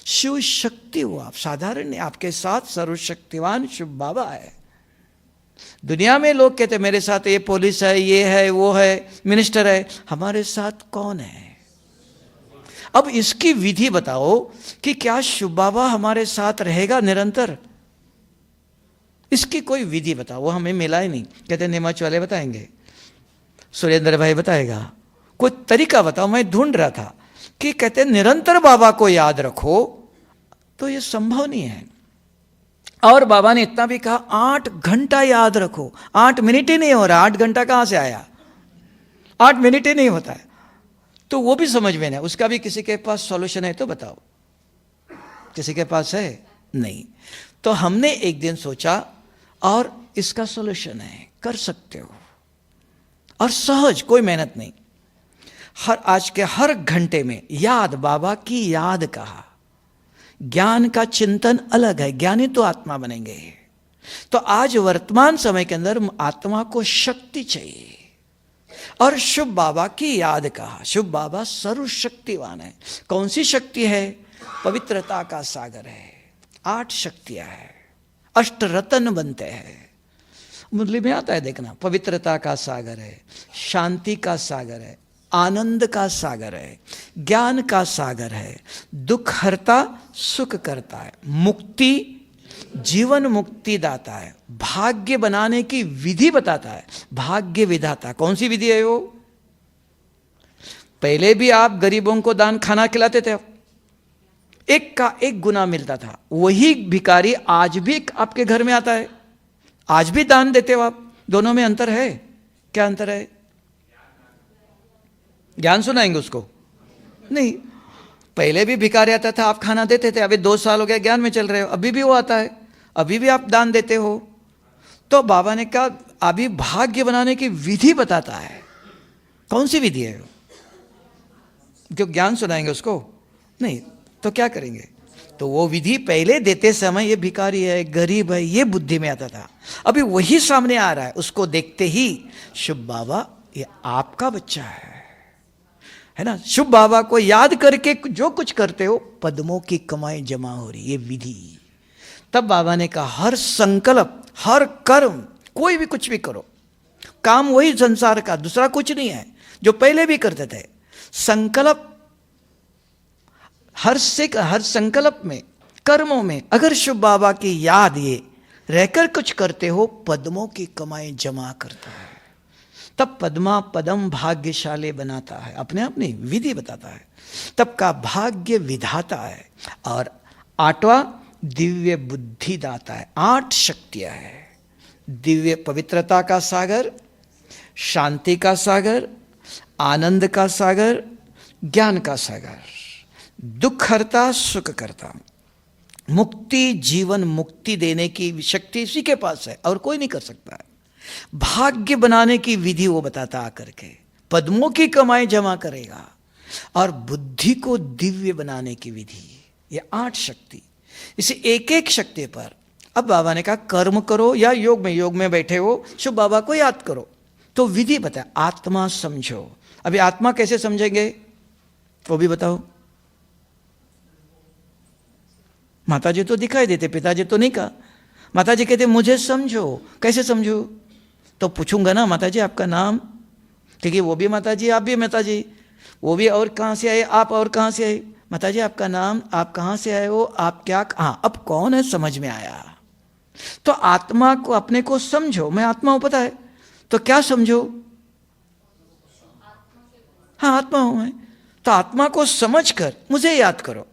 शिव शक्ति हो आप, साधारण नहीं। आपके साथ सर्वशक्तिवान शिव बाबा है। दुनिया में लोग कहते मेरे साथ ये पुलिस है, ये है, वो है, मिनिस्टर है, हमारे साथ कौन है? अब इसकी विधि बताओ कि क्या शिव बाबा हमारे साथ रहेगा निरंतर? इसकी कोई विधि बताओ। वो हमें मिला ही नहीं। कहते नीमच वाले बताएंगे, सुरेंद्र भाई बताएगा, कोई तरीका बताओ। मैं ढूंढ रहा था कि कहते निरंतर बाबा को याद रखो, तो ये संभव नहीं है। और बाबा ने इतना भी कहा 8 घंटा याद रखो। 8 मिनट ही नहीं हो रहा, 8 घंटा कहां से आया? 8 मिनट ही नहीं होता है, तो वो भी समझ में नहीं। उसका भी किसी के पास सॉल्यूशन है तो बताओ। किसी के पास है? नहीं। तो हमने एक दिन सोचा और इसका सॉल्यूशन है, कर सकते हो, और सहज, कोई मेहनत नहीं। आज के हर घंटे में याद, बाबा की याद कहा। ज्ञान का चिंतन अलग है, ज्ञानी तो आत्मा बनेंगे। तो आज वर्तमान समय के अंदर आत्मा को शक्ति चाहिए, और शिव बाबा की याद कहा। शिव बाबा सर्वशक्तिवान है। कौन सी शक्ति है? पवित्रता का सागर है। 8 शक्तियां हैं, 8 रत्न बनते हैं। मुरली में आता है देखना, पवित्रता का सागर है, शांति का सागर है, आनंद का सागर है, ज्ञान का सागर है, दुख हरता सुख करता है, मुक्ति, जीवन मुक्ति दाता है, भाग्य बनाने की विधि बताता है, भाग्य विधाता। कौन सी विधि है वो? पहले भी आप गरीबों को दान खाना खिलाते थे, एक का एक गुना मिलता था। वही भिखारी आज भी आपके घर में आता है, आज भी दान देते हो आप। दोनों में अंतर है? क्या अंतर है? ज्ञान सुनाएंगे उसको? नहीं। पहले भी भिखारी आता था, आप खाना देते थे। अभी 2 साल हो गया ज्ञान में चल रहे हो, अभी भी वो आता है, अभी भी आप दान देते हो। तो बाबा ने कहा अभी भाग्य बनाने की विधि बताता है। कौन सी विधि है? जो ज्ञान सुनाएंगे उसको? नहीं। तो क्या करेंगे? तो वो विधि पहले देते समय ये भिखारी है, गरीब है, ये बुद्धि में आता था। अभी वही सामने आ रहा है, उसको देखते ही शिव बाबा ये आपका बच्चा है ना। शिव बाबा को याद करके जो कुछ करते हो, पद्मों की कमाई जमा हो रही, ये विधि। तब बाबा ने कहा हर संकल्प, हर कर्म, कोई भी कुछ भी करो, काम वही संसार का, दूसरा कुछ नहीं है, जो पहले भी करते थे। संकल्प, हर संकल्प में, कर्मों में अगर शिव बाबा की याद ये रहकर कुछ करते हो, पद्मों की कमाई जमा करता है। तब पद्मा पदम भाग्यशाली बनाता है, अपने अपनी विधि बताता है। तब का भाग्य विधाता है। और 8वां दिव्य बुद्धि दाता है। 8 शक्तियां है। दिव्य पवित्रता का सागर, शांति का सागर, आनंद का सागर, ज्ञान का सागर, दुख हरता सुख करता, मुक्ति, जीवन मुक्ति देने की शक्ति इसी के पास है और कोई नहीं कर सकता है। भाग्य बनाने की विधि वो बताता आकर के, पद्मों की कमाई जमा करेगा, और बुद्धि को दिव्य बनाने की विधि। ये 8 शक्ति, इसे एक एक शक्ति पर अब बाबा ने कहा कर्म करो या योग में बैठे हो, शुभ बाबा को याद करो। तो विधि बताया, आत्मा समझो। अभी आत्मा कैसे समझेंगे वो भी बताओ। माताजी तो दिखाई देते, पिताजी तो नहीं कहा। माताजी कहते मुझे समझो, कैसे समझो? तो पूछूंगा ना माताजी आपका नाम, क्योंकि वो भी माताजी आप भी माताजी, वो भी और कहाँ से आए आप और कहाँ से आए। माताजी आपका नाम, आप कहाँ से आए हो, आप क्या, हाँ अब कौन है समझ में आया। तो आत्मा को अपने को समझो, मैं आत्मा हूं पता है, तो क्या समझो? हाँ आत्मा हूं मैं, तो आत्मा को समझकर मुझे याद करो।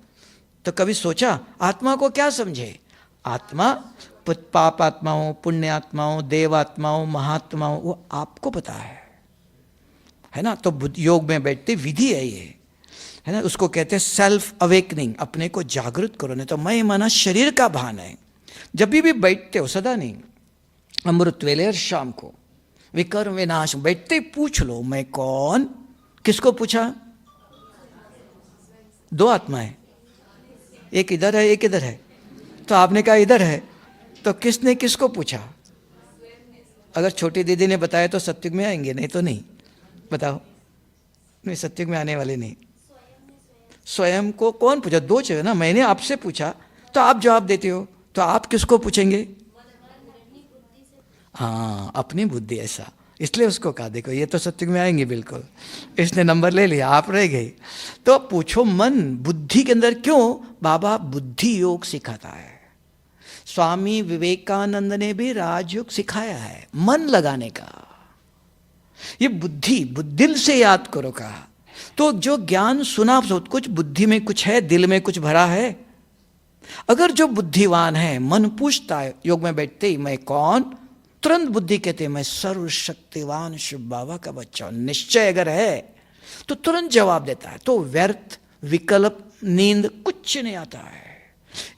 तो कभी सोचा आत्मा को क्या समझे? आत्मा पाप आत्माओं, पुण्य आत्माओं, देव आत्माओं, महात्माओं, वो आपको पता है ना। तो योग में बैठते विधि है ये, है ना। उसको कहते हैं सेल्फ अवेकनिंग, अपने को जागृत करो। नहीं तो मैं माना शरीर का भान है। जब भी बैठते हो, सदा नहीं, अमृत वेले और शाम को विकर्म विनाश बैठते पूछ लो मैं कौन। किसको पूछा? 2 आत्मा है, एक इधर है एक इधर है। तो आपने कहा इधर है, तो किसने किसको पूछा? अगर छोटी दीदी ने बताया तो सत्युग में आएंगे, नहीं तो नहीं। बताओ, नहीं सत्युग में आने वाले नहीं। स्वयं को कौन पूछा? 2 चाहिए ना। मैंने आपसे पूछा तो आप जवाब देते हो, तो आप किसको पूछेंगे? हाँ अपनी बुद्धि, ऐसा इसलिए उसको कहा देखो ये तो सत्युग में आएंगे बिल्कुल, इसने नंबर ले लिया, आप रह गए। तो पूछो मन बुद्धि के अंदर क्यों? बाबा बुद्धि योग सिखाता है। स्वामी विवेकानंद ने भी राजयोग सिखाया है, मन लगाने का। ये बुद्धि दिल से याद करो कहा। तो जो ज्ञान सुना सब कुछ बुद्धि में कुछ है, दिल में कुछ भरा है। अगर जो बुद्धिवान है, मन पूछता है योग में बैठते ही मैं कौन, तुरंत बुद्धि कहते हैं मैं सर्वशक्तिवान शिव बाबा का बच्चा हूं। निश्चय अगर है तो तुरंत जवाब देता है। तो व्यर्थ, विकल्प, नींद कुछ नहीं आता है।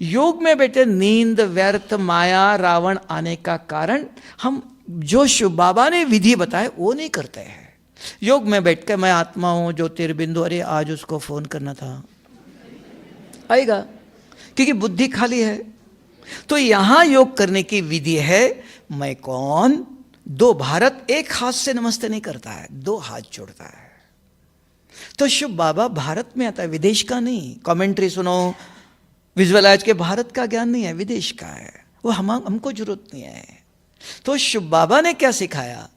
योग में बैठे नींद, व्यर्थ, माया, रावण आने का कारण हम जो शिव बाबा ने विधि बताए वो नहीं करते हैं। योग में बैठकर मैं आत्मा हूं, ज्योतिर्बिंदु, अरे आज उसको फोन करना था, आएगा क्योंकि बुद्धि खाली है। तो यहां योग करने की विधि है मैं कौन। 2 भारत एक हाथ से नमस्ते नहीं करता है, 2 हाथ जोड़ता है। तो शिव बाबा भारत में आता है, विदेश का नहीं। कमेंट्री सुनो, विजुअलाइज के भारत का ज्ञान नहीं है, विदेश का है। वो हमको जरूरत नहीं है। तो शिव बाबा ने क्या सिखाया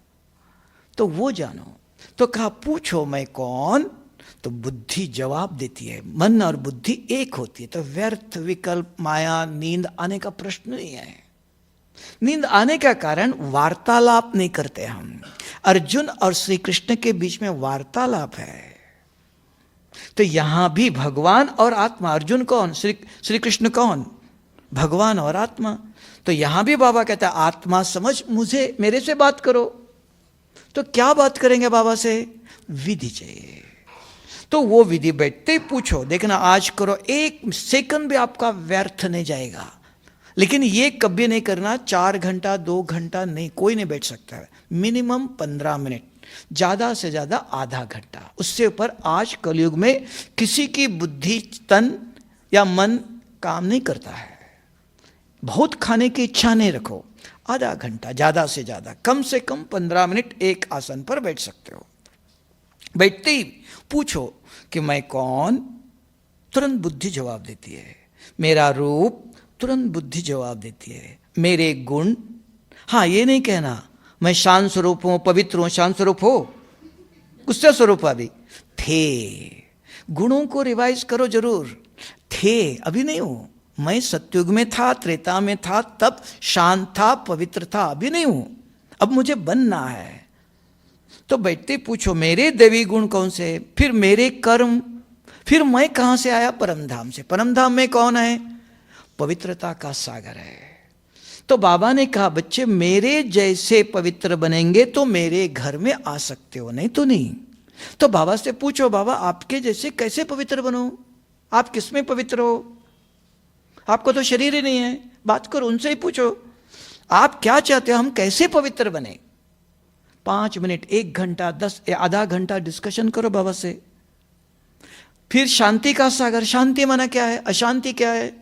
तो वो जानो। तो कहा पूछो मैं कौन, तो बुद्धि जवाब देती है। मन और बुद्धि एक होती है। तो व्यर्थ, विकल्प, माया, नींद आने का प्रश्न नहीं है। नींद आने का कारण वार्तालाप नहीं करते हम। अर्जुन और श्री कृष्ण के बीच में वार्तालाप है। तो यहां भी भगवान और आत्मा, अर्जुन कौन, श्री कृष्ण कौन, भगवान और आत्मा। तो यहां भी बाबा कहता है आत्मा समझ, मुझे मेरे से बात करो। तो क्या बात करेंगे बाबा से? विधि चाहिए। तो वो विधि बैठते ही पूछो, देखना आज करो, 1 सेकंड भी आपका व्यर्थ नहीं जाएगा। लेकिन ये कभी नहीं करना 4 घंटा 2 घंटा नहीं, कोई नहीं बैठ सकता है। मिनिमम 15 मिनट, ज्यादा से ज्यादा आधा घंटा, उससे ऊपर आज कलयुग में किसी की बुद्धि, तन या मन काम नहीं करता है। बहुत खाने की इच्छा नहीं रखो, आधा घंटा ज्यादा से ज्यादा, कम से कम 15 मिनट एक आसन पर बैठ सकते हो। बैठते ही पूछो कि मैं कौन, तुरंत बुद्धि जवाब देती है। मेरा रूप, तुरंत बुद्धि जवाब देती है। मेरे गुण, हाँ ये नहीं कहना मैं शांत स्वरूप हूं, पवित्र हूं। शांत स्वरूप हो, गुस्सा स्वरूप अभी थे। गुणों को रिवाइज करो जरूर, थे अभी नहीं हूं। मैं सत्युग में था, त्रेता में था, तब शांत था, पवित्र था, अभी नहीं हूं, अब मुझे बनना है। तो बैठते पूछो मेरे दैवी गुण कौन से, फिर मेरे कर्म, फिर मैं कहां से आया, परमधाम से। परमधाम में कौन है, पवित्रता का सागर है। तो बाबा ने कहा बच्चे मेरे जैसे पवित्र बनेंगे तो मेरे घर में आ सकते हो, नहीं तो नहीं। तो बाबा से पूछो बाबा आपके जैसे कैसे पवित्र बनो, आप किसमें पवित्र हो, आपको तो शरीर ही नहीं है। बात करो, उनसे ही पूछो आप क्या चाहते हो, हम कैसे पवित्र बने। 5 मिनट, 1 घंटा, 10 या आधा घंटा डिस्कशन करो बाबा से। फिर शांति का सागर, शांति माना क्या है, अशांति क्या है,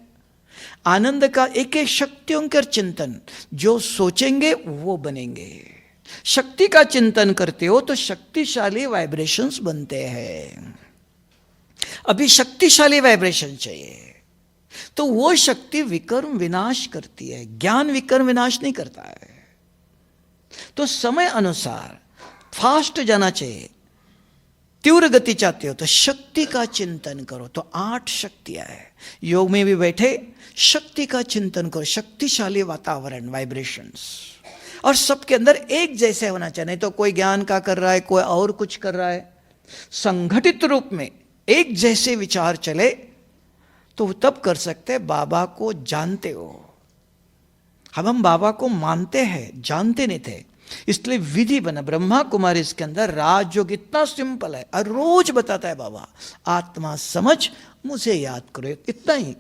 आनंद का एक एक शक्तियों का चिंतन, जो सोचेंगे वो बनेंगे। शक्ति का चिंतन करते हो तो शक्तिशाली वाइब्रेशंस बनते हैं। अभी शक्तिशाली वाइब्रेशन चाहिए, तो वो शक्ति विकर्म विनाश करती है, ज्ञान विकर्म विनाश नहीं करता है। तो समय अनुसार फास्ट जाना चाहिए, तीव्र गति चाहते हो तो शक्ति का चिंतन करो। तो 8 शक्तियां है, योग में भी बैठे शक्ति का चिंतन करो, शक्तिशाली वातावरण, वाइब्रेशंस, और सबके अंदर एक जैसे होना चाहिए। नहीं तो कोई ज्ञान का कर रहा है, कोई और कुछ कर रहा है, संगठित रूप में एक जैसे विचार चले तो तब कर सकते हैं। बाबा को जानते हो, हम बाबा को मानते हैं, जानते नहीं थे, इसलिए विधि बना ब्रह्मा कुमारी इसके अंदर राजयोग इतना सिंपल है, और रोज बताता है बाबा, आत्मा समझ मुझे याद करो, इतना ही।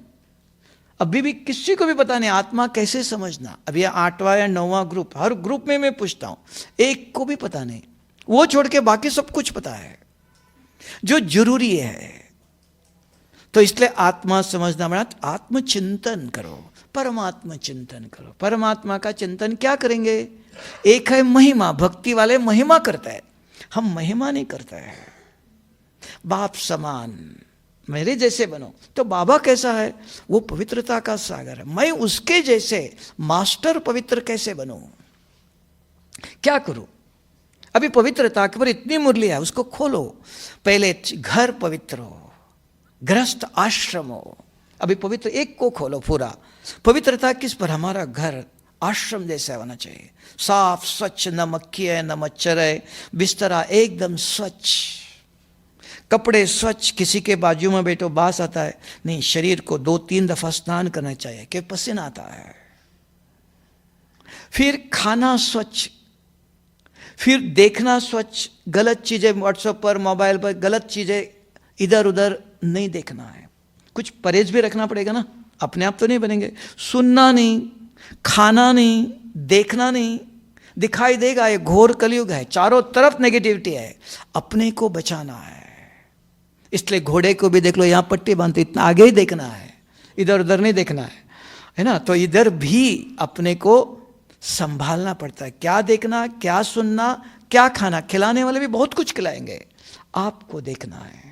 अभी भी किसी को भी पता नहीं आत्मा कैसे समझना। अभी 8वां या 9वां ग्रुप, हर ग्रुप में मैं पूछता हूं, एक को भी पता नहीं, वो छोड़ के बाकी सब कुछ पता है जो जरूरी है। तो इसलिए आत्मा समझना बना, आत्मचिंतन करो, परमात्मा चिंतन करो। परमात्मा का चिंतन क्या करेंगे? एक है महिमा, भक्ति वाले महिमा करता है, हम महिमा नहीं करते हैं। बाप समान मेरे जैसे बनो, तो बाबा कैसा है? वो पवित्रता का सागर है, मैं उसके जैसे मास्टर पवित्र कैसे बनूं? क्या करूं? अभी पवित्रता के ऊपर इतनी मुरली है, उसको खोलो। पहले घर पवित्र हो, गृहस्थ आश्रम हो, अभी पवित्र एक को खोलो पूरा। पवित्रता किस पर? हमारा घर आश्रम जैसा होना चाहिए, साफ स्वच्छ, न मक्खी है न मच्छर है, बिस्तरा एकदम स्वच्छ, कपड़े स्वच्छ, किसी के बाजू में बैठो बास आता है नहीं, शरीर को 2-3 दफा स्नान करना चाहिए कि पसीना आता है। फिर खाना स्वच्छ, फिर देखना स्वच्छ, गलत चीजें व्हाट्सएप पर, मोबाइल पर गलत चीजें इधर उधर नहीं देखना है। कुछ परहेज भी रखना पड़ेगा ना, अपने आप तो नहीं बनेंगे। सुनना नहीं, खाना नहीं, देखना नहीं, दिखाई देगा ये घोर कलयुग है, चारों तरफ नेगेटिविटी है, अपने को बचाना है। इसलिए घोड़े को भी देख लो, यहां पट्टी बांधते, इतना आगे ही देखना है, इधर उधर नहीं देखना है ना। तो इधर भी अपने को संभालना पड़ता है, क्या देखना, क्या सुनना, क्या खाना। खिलाने वाले भी बहुत कुछ खिलाएंगे, आपको देखना है।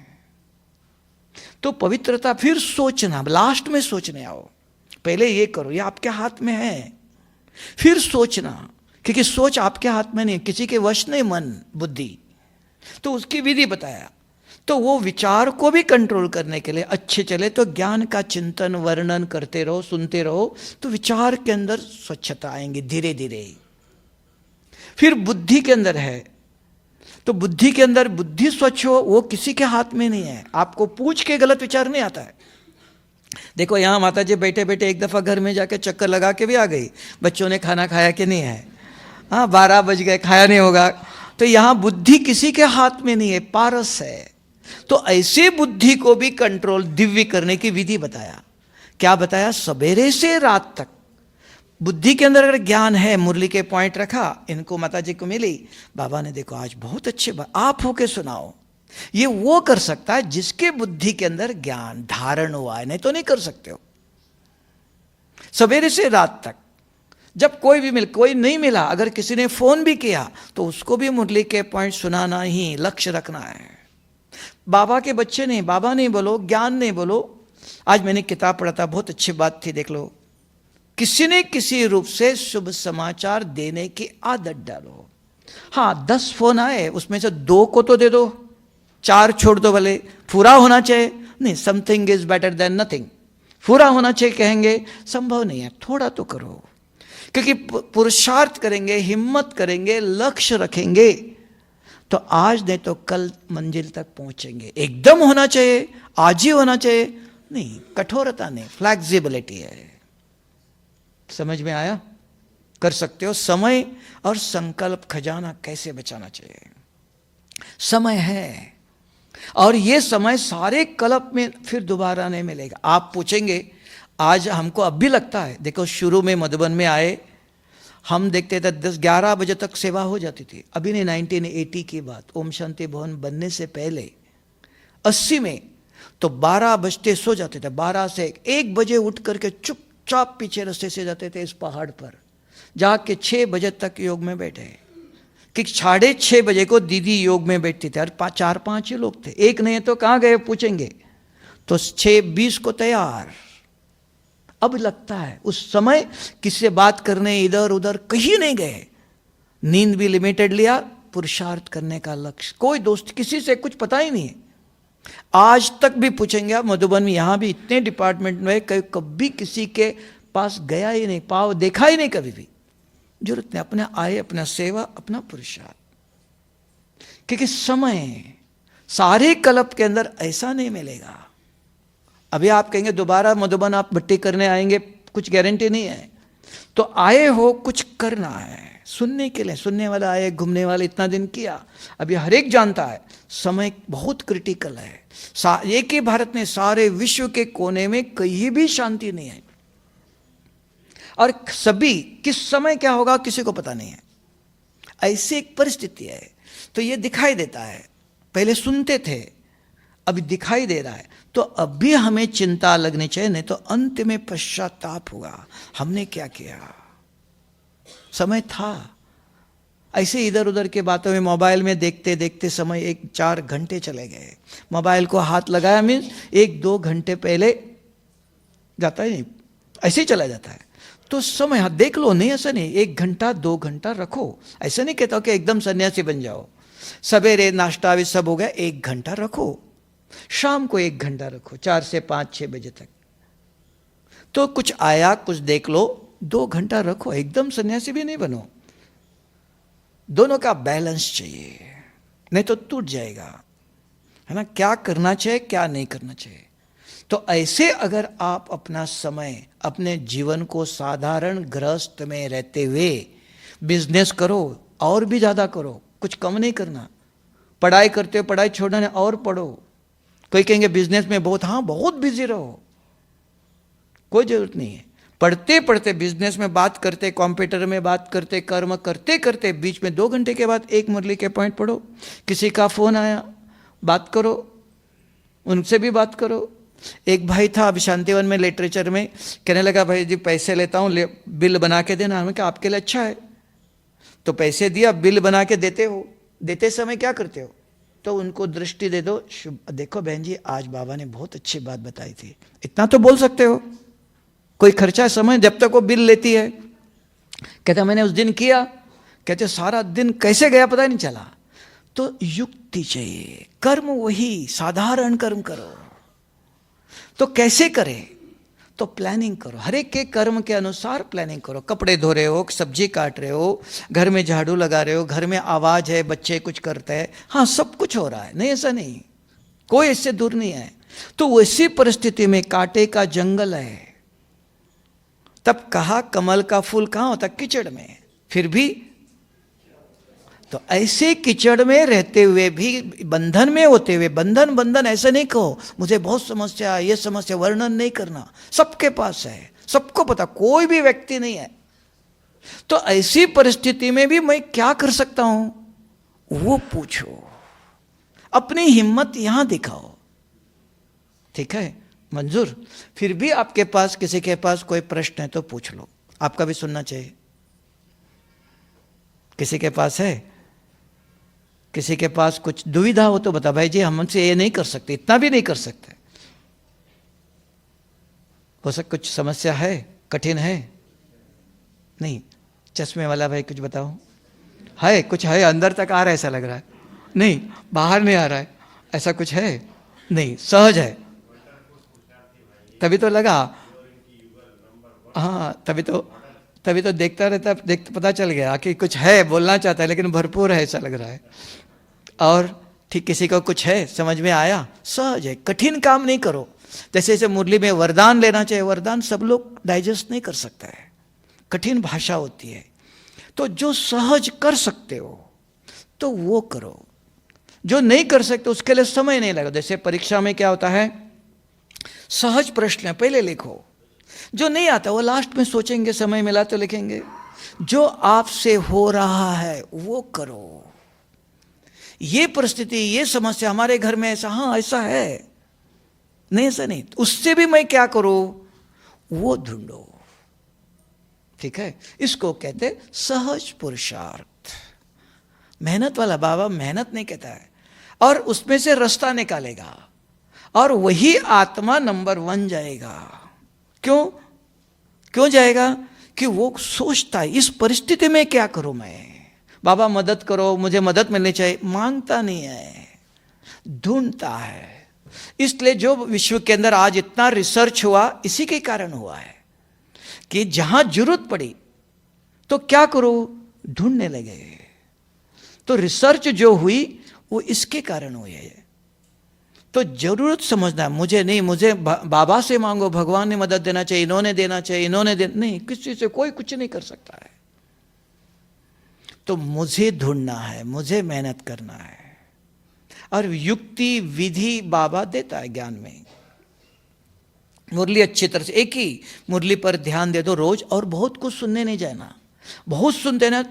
तो पवित्रता, फिर सोचना, लास्ट में सोचने आओ, पहले ये करो, ये आपके हाथ में है, फिर सोचना, क्योंकि सोच आपके हाथ में नहीं, किसी के वश नहीं मन बुद्धि। तो उसकी विधि बताया। तो वो विचार को भी कंट्रोल करने के लिए अच्छे चले तो ज्ञान का चिंतन वर्णन करते रहो, सुनते रहो, तो विचार के अंदर स्वच्छता आएंगी धीरे धीरे। फिर बुद्धि के अंदर है, तो बुद्धि के अंदर बुद्धि स्वच्छ हो, वो किसी के हाथ में नहीं है, आपको पूछ के गलत विचार नहीं आता है। देखो यहाँ माता जी बैठे बैठे एक दफा घर में जाके चक्कर लगा के भी आ गई, बच्चों ने खाना खाया कि नहीं है, हाँ 12 बज गए, खाया नहीं होगा। तो यहाँ बुद्धि किसी के हाथ में नहीं है, पारस है। तो ऐसे बुद्धि को भी कंट्रोल दिव्य करने की विधि बताया। क्या बताया? सवेरे से रात तक बुद्धि के अंदर अगर ज्ञान है, मुरली के पॉइंट रखा, इनको माता जी को मिली, बाबा ने देखो आज बहुत अच्छे आप होके सुनाओ। ये वो कर सकता है जिसके बुद्धि के अंदर ज्ञान धारण हुआ है, नहीं तो नहीं कर सकते हो। सवेरे से रात तक जब कोई नहीं मिला, अगर किसी ने फोन भी किया तो उसको भी मुरली के पॉइंट सुनाना ही लक्ष्य रखना है। बाबा के बच्चे नहीं, बाबा नहीं बोलो, ज्ञान नहीं बोलो। आज मैंने किताब पढ़ा था, बहुत अच्छी बात थी, देख लो। किसी ने किसी रूप से शुभ समाचार देने की आदत डालो। हाँ 10 फोन आए, उसमें से 2 को तो दे दो, 4 छोड़ दो, भले पूरा होना चाहिए नहीं। Something is better than nothing, पूरा होना चाहिए कहेंगे, संभव नहीं है, थोड़ा तो करो। क्योंकि पुरुषार्थ करेंगे, हिम्मत करेंगे, लक्ष्य रखेंगे तो आज नहीं तो कल मंजिल तक पहुंचेंगे। एकदम होना चाहिए, आज ही होना चाहिए नहीं, कठोरता नहीं, फ्लैक्सिबिलिटी है। समझ में आया? कर सकते हो। समय और संकल्प खजाना कैसे बचाना चाहिए। समय है, और ये समय सारे कल्प में फिर दोबारा नहीं मिलेगा। आप पूछेंगे, आज हमको अब भी लगता है, देखो शुरू में मधुबन में आए, हम देखते थे 10-11 बजे तक सेवा हो जाती थी। अभी नहीं, 1980 की बात, ओम शांति भवन बनने से पहले 80 में तो 12 बजते सो जाते थे, 12 से 1 बजे उठ करके चुपचाप पीछे रास्ते से जाते थे इस पहाड़ पर, जाके 6 बजे तक योग में बैठे। कि 6:30 बजे को दीदी योग में बैठती थी, और 4-5 ही लोग थे, एक नहीं है तो कहाँ गए पूछेंगे, तो 6:20 को तैयार। अब लगता है उस समय किसी से बात करने इधर उधर कहीं नहीं गए, नींद भी लिमिटेड लिया, पुरुषार्थ करने का लक्ष्य, कोई दोस्त किसी से कुछ पता ही नहीं है। आज तक भी पूछेंगे आप, मधुबन में यहाँ भी इतने डिपार्टमेंट में कभी किसी के पास गया ही नहीं, पाव देखा ही नहीं कभी भी। जरूरत नहीं, अपने आए, अपना सेवा, अपना पुरुषार्थ। क्योंकि समय सारे कल्प के अंदर ऐसा नहीं मिलेगा। अभी आप कहेंगे दोबारा मधुबन आप भट्टी करने आएंगे, कुछ गारंटी नहीं है। तो आए हो कुछ करना है, सुनने के लिए, सुनने वाला आए, घूमने वाले इतना दिन किया। अभी हर एक जानता है समय बहुत क्रिटिकल है। एक ही भारत में सारे विश्व के कोने में कहीं भी शांति नहीं है, और सभी किस समय क्या होगा किसी को पता नहीं है। ऐसी एक परिस्थिति है। तो ये दिखाई देता है, पहले सुनते थे अभी दिखाई दे रहा है। तो अभी हमें चिंता लगनी चाहिए, नहीं तो अंत में पश्चाताप होगा, हमने क्या किया। समय था ऐसे इधर उधर के बातों में, मोबाइल में देखते देखते समय 1-4 घंटे चले गए। मोबाइल को हाथ लगाया मीन्स 1-2 घंटे पहले जाता ही नहीं, ऐसे ही चला जाता है। तो समय हाँ देख लो, नहीं ऐसा नहीं, 1 घंटा 2 घंटा रखो। ऐसा नहीं कहता कि एकदम सन्यासी बन जाओ, सवेरे नाश्ता भी सब हो गया, 1 घंटा रखो। शाम को 1 घंटा रखो, 4 से 5-6 बजे तक। तो कुछ आया कुछ देख लो, 2 घंटा रखो, एकदम सन्यासी भी नहीं बनो। दोनों का बैलेंस चाहिए, नहीं तो टूट जाएगा, है ना। क्या करना चाहिए क्या नहीं करना चाहिए। तो ऐसे अगर आप अपना समय, अपने जीवन को साधारण गृहस्थ में रहते हुए बिजनेस करो, और भी ज़्यादा करो, कुछ कम नहीं करना। पढ़ाई करते हो, पढ़ाई छोड़ना है और पढ़ो। कोई कहेंगे बिजनेस में बहुत, हाँ बहुत बिजी रहो, कोई जरूरत नहीं है। पढ़ते पढ़ते बिजनेस में बात करते, कंप्यूटर में बात करते, कर्म करते करते बीच में 2 घंटे के बाद 1 मुरली के पॉइंट पढ़ो। किसी का फोन आया, बात करो, उनसे भी बात करो। एक भाई था अभी शांतिवन में लिटरेचर में, कहने लगा भाई जी पैसे लेता हूँ, बिल बना के देना। हमें कहा आपके लिए अच्छा है। तो पैसे दिया, बिल बना के देते हो, देते समय क्या करते हो, तो उनको दृष्टि दे दो, देखो बहन जी आज बाबा ने बहुत अच्छी बात बताई थी, इतना तो बोल सकते हो। कोई खर्चा समय जब तक वो बिल लेती है, कहता मैंने उस दिन किया, कहते सारा दिन कैसे गया पता नहीं चला। तो युक्ति चाहिए, कर्म वही साधारण कर्म करो। तो कैसे करें, तो प्लानिंग करो, हर एक के कर्म के अनुसार प्लानिंग करो। कपड़े धो रहे हो, सब्जी काट रहे हो, घर में झाड़ू लगा रहे हो, घर में आवाज है, बच्चे कुछ करते हैं, हाँ सब कुछ हो रहा है, नहीं ऐसा नहीं, कोई इससे दूर नहीं है। तो वैसी परिस्थिति में कांटे का जंगल है, तब कहा कमल का फूल कहाँ होता, कीचड़ में। फिर भी तो ऐसे कीचड़ में रहते हुए भी, बंधन में होते हुए, बंधन बंधन ऐसे नहीं कहो, मुझे बहुत समस्या है, ये समस्या, वर्णन नहीं करना, सबके पास है, सबको पता, कोई भी व्यक्ति नहीं है। तो ऐसी परिस्थिति में भी मैं क्या कर सकता हूं, वो पूछो, अपनी हिम्मत यहां दिखाओ। ठीक है, मंजूर। फिर भी आपके पास, किसी के पास कोई प्रश्न है तो पूछ लो, आपका भी सुनना चाहिए। किसी के पास है, किसी के पास कुछ दुविधा हो तो बता, भाई जी हमसे ये नहीं कर सकते, इतना भी नहीं कर सकते, हो सकता कुछ समस्या है, कठिन है। नहीं, चश्मे वाला भाई कुछ बताओ, है कुछ है, अंदर तक आ रहा है ऐसा लग रहा है, नहीं बाहर नहीं आ रहा है, ऐसा कुछ है नहीं, सहज है, तभी तो लगा, हाँ तभी तो देखता रहता, देखता पता चल गया कि कुछ है, बोलना चाहता है लेकिन भरपूर है ऐसा लग रहा है। और ठीक किसी को कुछ है, समझ में आया, सहज है, कठिन काम नहीं करो। जैसे जैसे मुरली में वरदान लेना चाहिए, वरदान सब लोग डाइजेस्ट नहीं कर सकता है, कठिन भाषा होती है। तो जो सहज कर सकते हो तो वो करो, जो नहीं कर सकते उसके लिए समय नहीं लगा। जैसे परीक्षा में क्या होता है, सहज प्रश्न पहले लिखो, जो नहीं आता वो लास्ट में सोचेंगे, समय मिला तो लिखेंगे। जो आपसे हो रहा है वो करो। ये परिस्थिति, ये समस्या हमारे घर में ऐसा, हाँ ऐसा है, नहीं ऐसा नहीं, उससे भी मैं क्या करूं, वो ढूंढो। ठीक है, इसको कहते सहज पुरुषार्थ। मेहनत वाला बाबा मेहनत नहीं कहता है, और उसमें से रास्ता निकालेगा, और वही आत्मा नंबर 1 जाएगा। क्यों जाएगा? कि वो सोचता है इस परिस्थिति में क्या करूं मैं, बाबा मदद करो, मुझे मदद मिलनी चाहिए। मांगता नहीं है, ढूंढता है। इसलिए जो विश्व के अंदर आज इतना रिसर्च हुआ, इसी के कारण हुआ है कि जहां जरूरत पड़ी तो क्या करो, ढूंढने लगे। तो रिसर्च जो हुई वो इसके कारण हुई है। तो जरूरत समझना, मुझे नहीं, मुझे बाबा से मांगो, भगवान ने मदद देना चाहिए, इन्होंने देना चाहिए, इन्होंने नहीं, किसी से कोई कुछ नहीं कर सकता है। तो मुझे ढूंढना है, मुझे मेहनत करना है, और युक्ति विधि बाबा देता है ज्ञान में। मुरली अच्छी तरह से, एक ही मुरली पर ध्यान दे दो रोज, और बहुत कुछ सुनने नहीं जाना। बहुत सुनते ना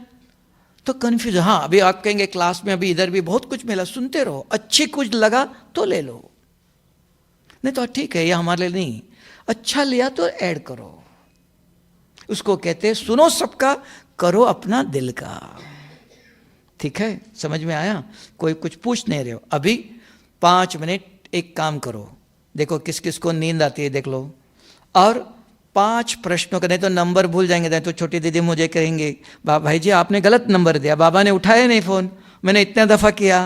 तो कंफ्यूज, हाँ अभी आप कहेंगे क्लास में अभी इधर भी बहुत कुछ मिला, सुनते रहो, अच्छी कुछ लगा तो ले लो, नहीं तो ठीक है ये हमारे लिए नहीं, अच्छा लिया तो ऐड करो। उसको कहते हैं सुनो सबका, करो अपना दिल का। ठीक है, समझ में आया? कोई कुछ पूछ नहीं रहे हो। अभी 5 मिनट एक काम करो, देखो किस किस को नींद आती है देख लो, और 5 प्रश्नों का, नहीं तो नंबर भूल जाएंगे, नहीं तो छोटी दीदी मुझे कहेंगे भाई जी आपने गलत नंबर दिया, बाबा ने उठाया नहीं फ़ोन, मैंने इतना दफ़ा किया।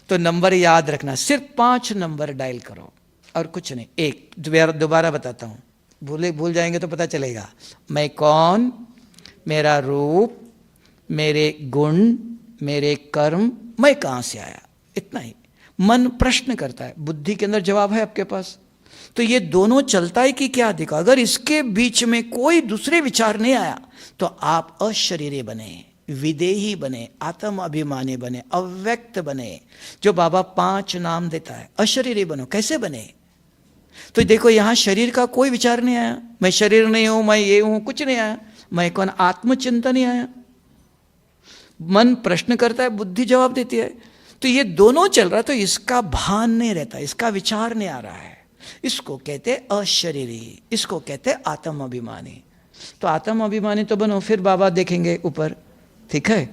तो नंबर याद रखना, सिर्फ 5 नंबर डायल करो और कुछ नहीं। एक दोबारा बताता हूँ, भूल जाएंगे तो पता चलेगा। मैं कौन, मेरा रूप, मेरे गुण, मेरे कर्म, मैं कहाँ से आया, इतना ही। मन प्रश्न करता है, बुद्धि के अंदर जवाब है आपके पास। तो ये दोनों चलता है कि क्या दिखा। अगर इसके बीच में कोई दूसरे विचार नहीं आया तो आप अशरीरी बने, विदेही बने, आत्म अभिमानी बने, अव्यक्त बने। जो बाबा 5 नाम देता है, अशरीरी बनो। कैसे बने? तो देखो यहां शरीर का कोई विचार नहीं आया, मैं शरीर नहीं हूं, मैं ये हूं, कुछ नहीं आया। मैं कौन, आत्मचिंतन नहीं आया। मन प्रश्न करता है, बुद्धि जवाब देती है। तो ये दोनों चल रहा है, तो इसका भान नहीं रहता, इसका विचार नहीं आ रहा है। इसको कहते अशरीरी, इसको कहते आत्म अभिमानी। तो आत्म अभिमानी तो बनो, फिर बाबा देखेंगे ऊपर। ठीक है।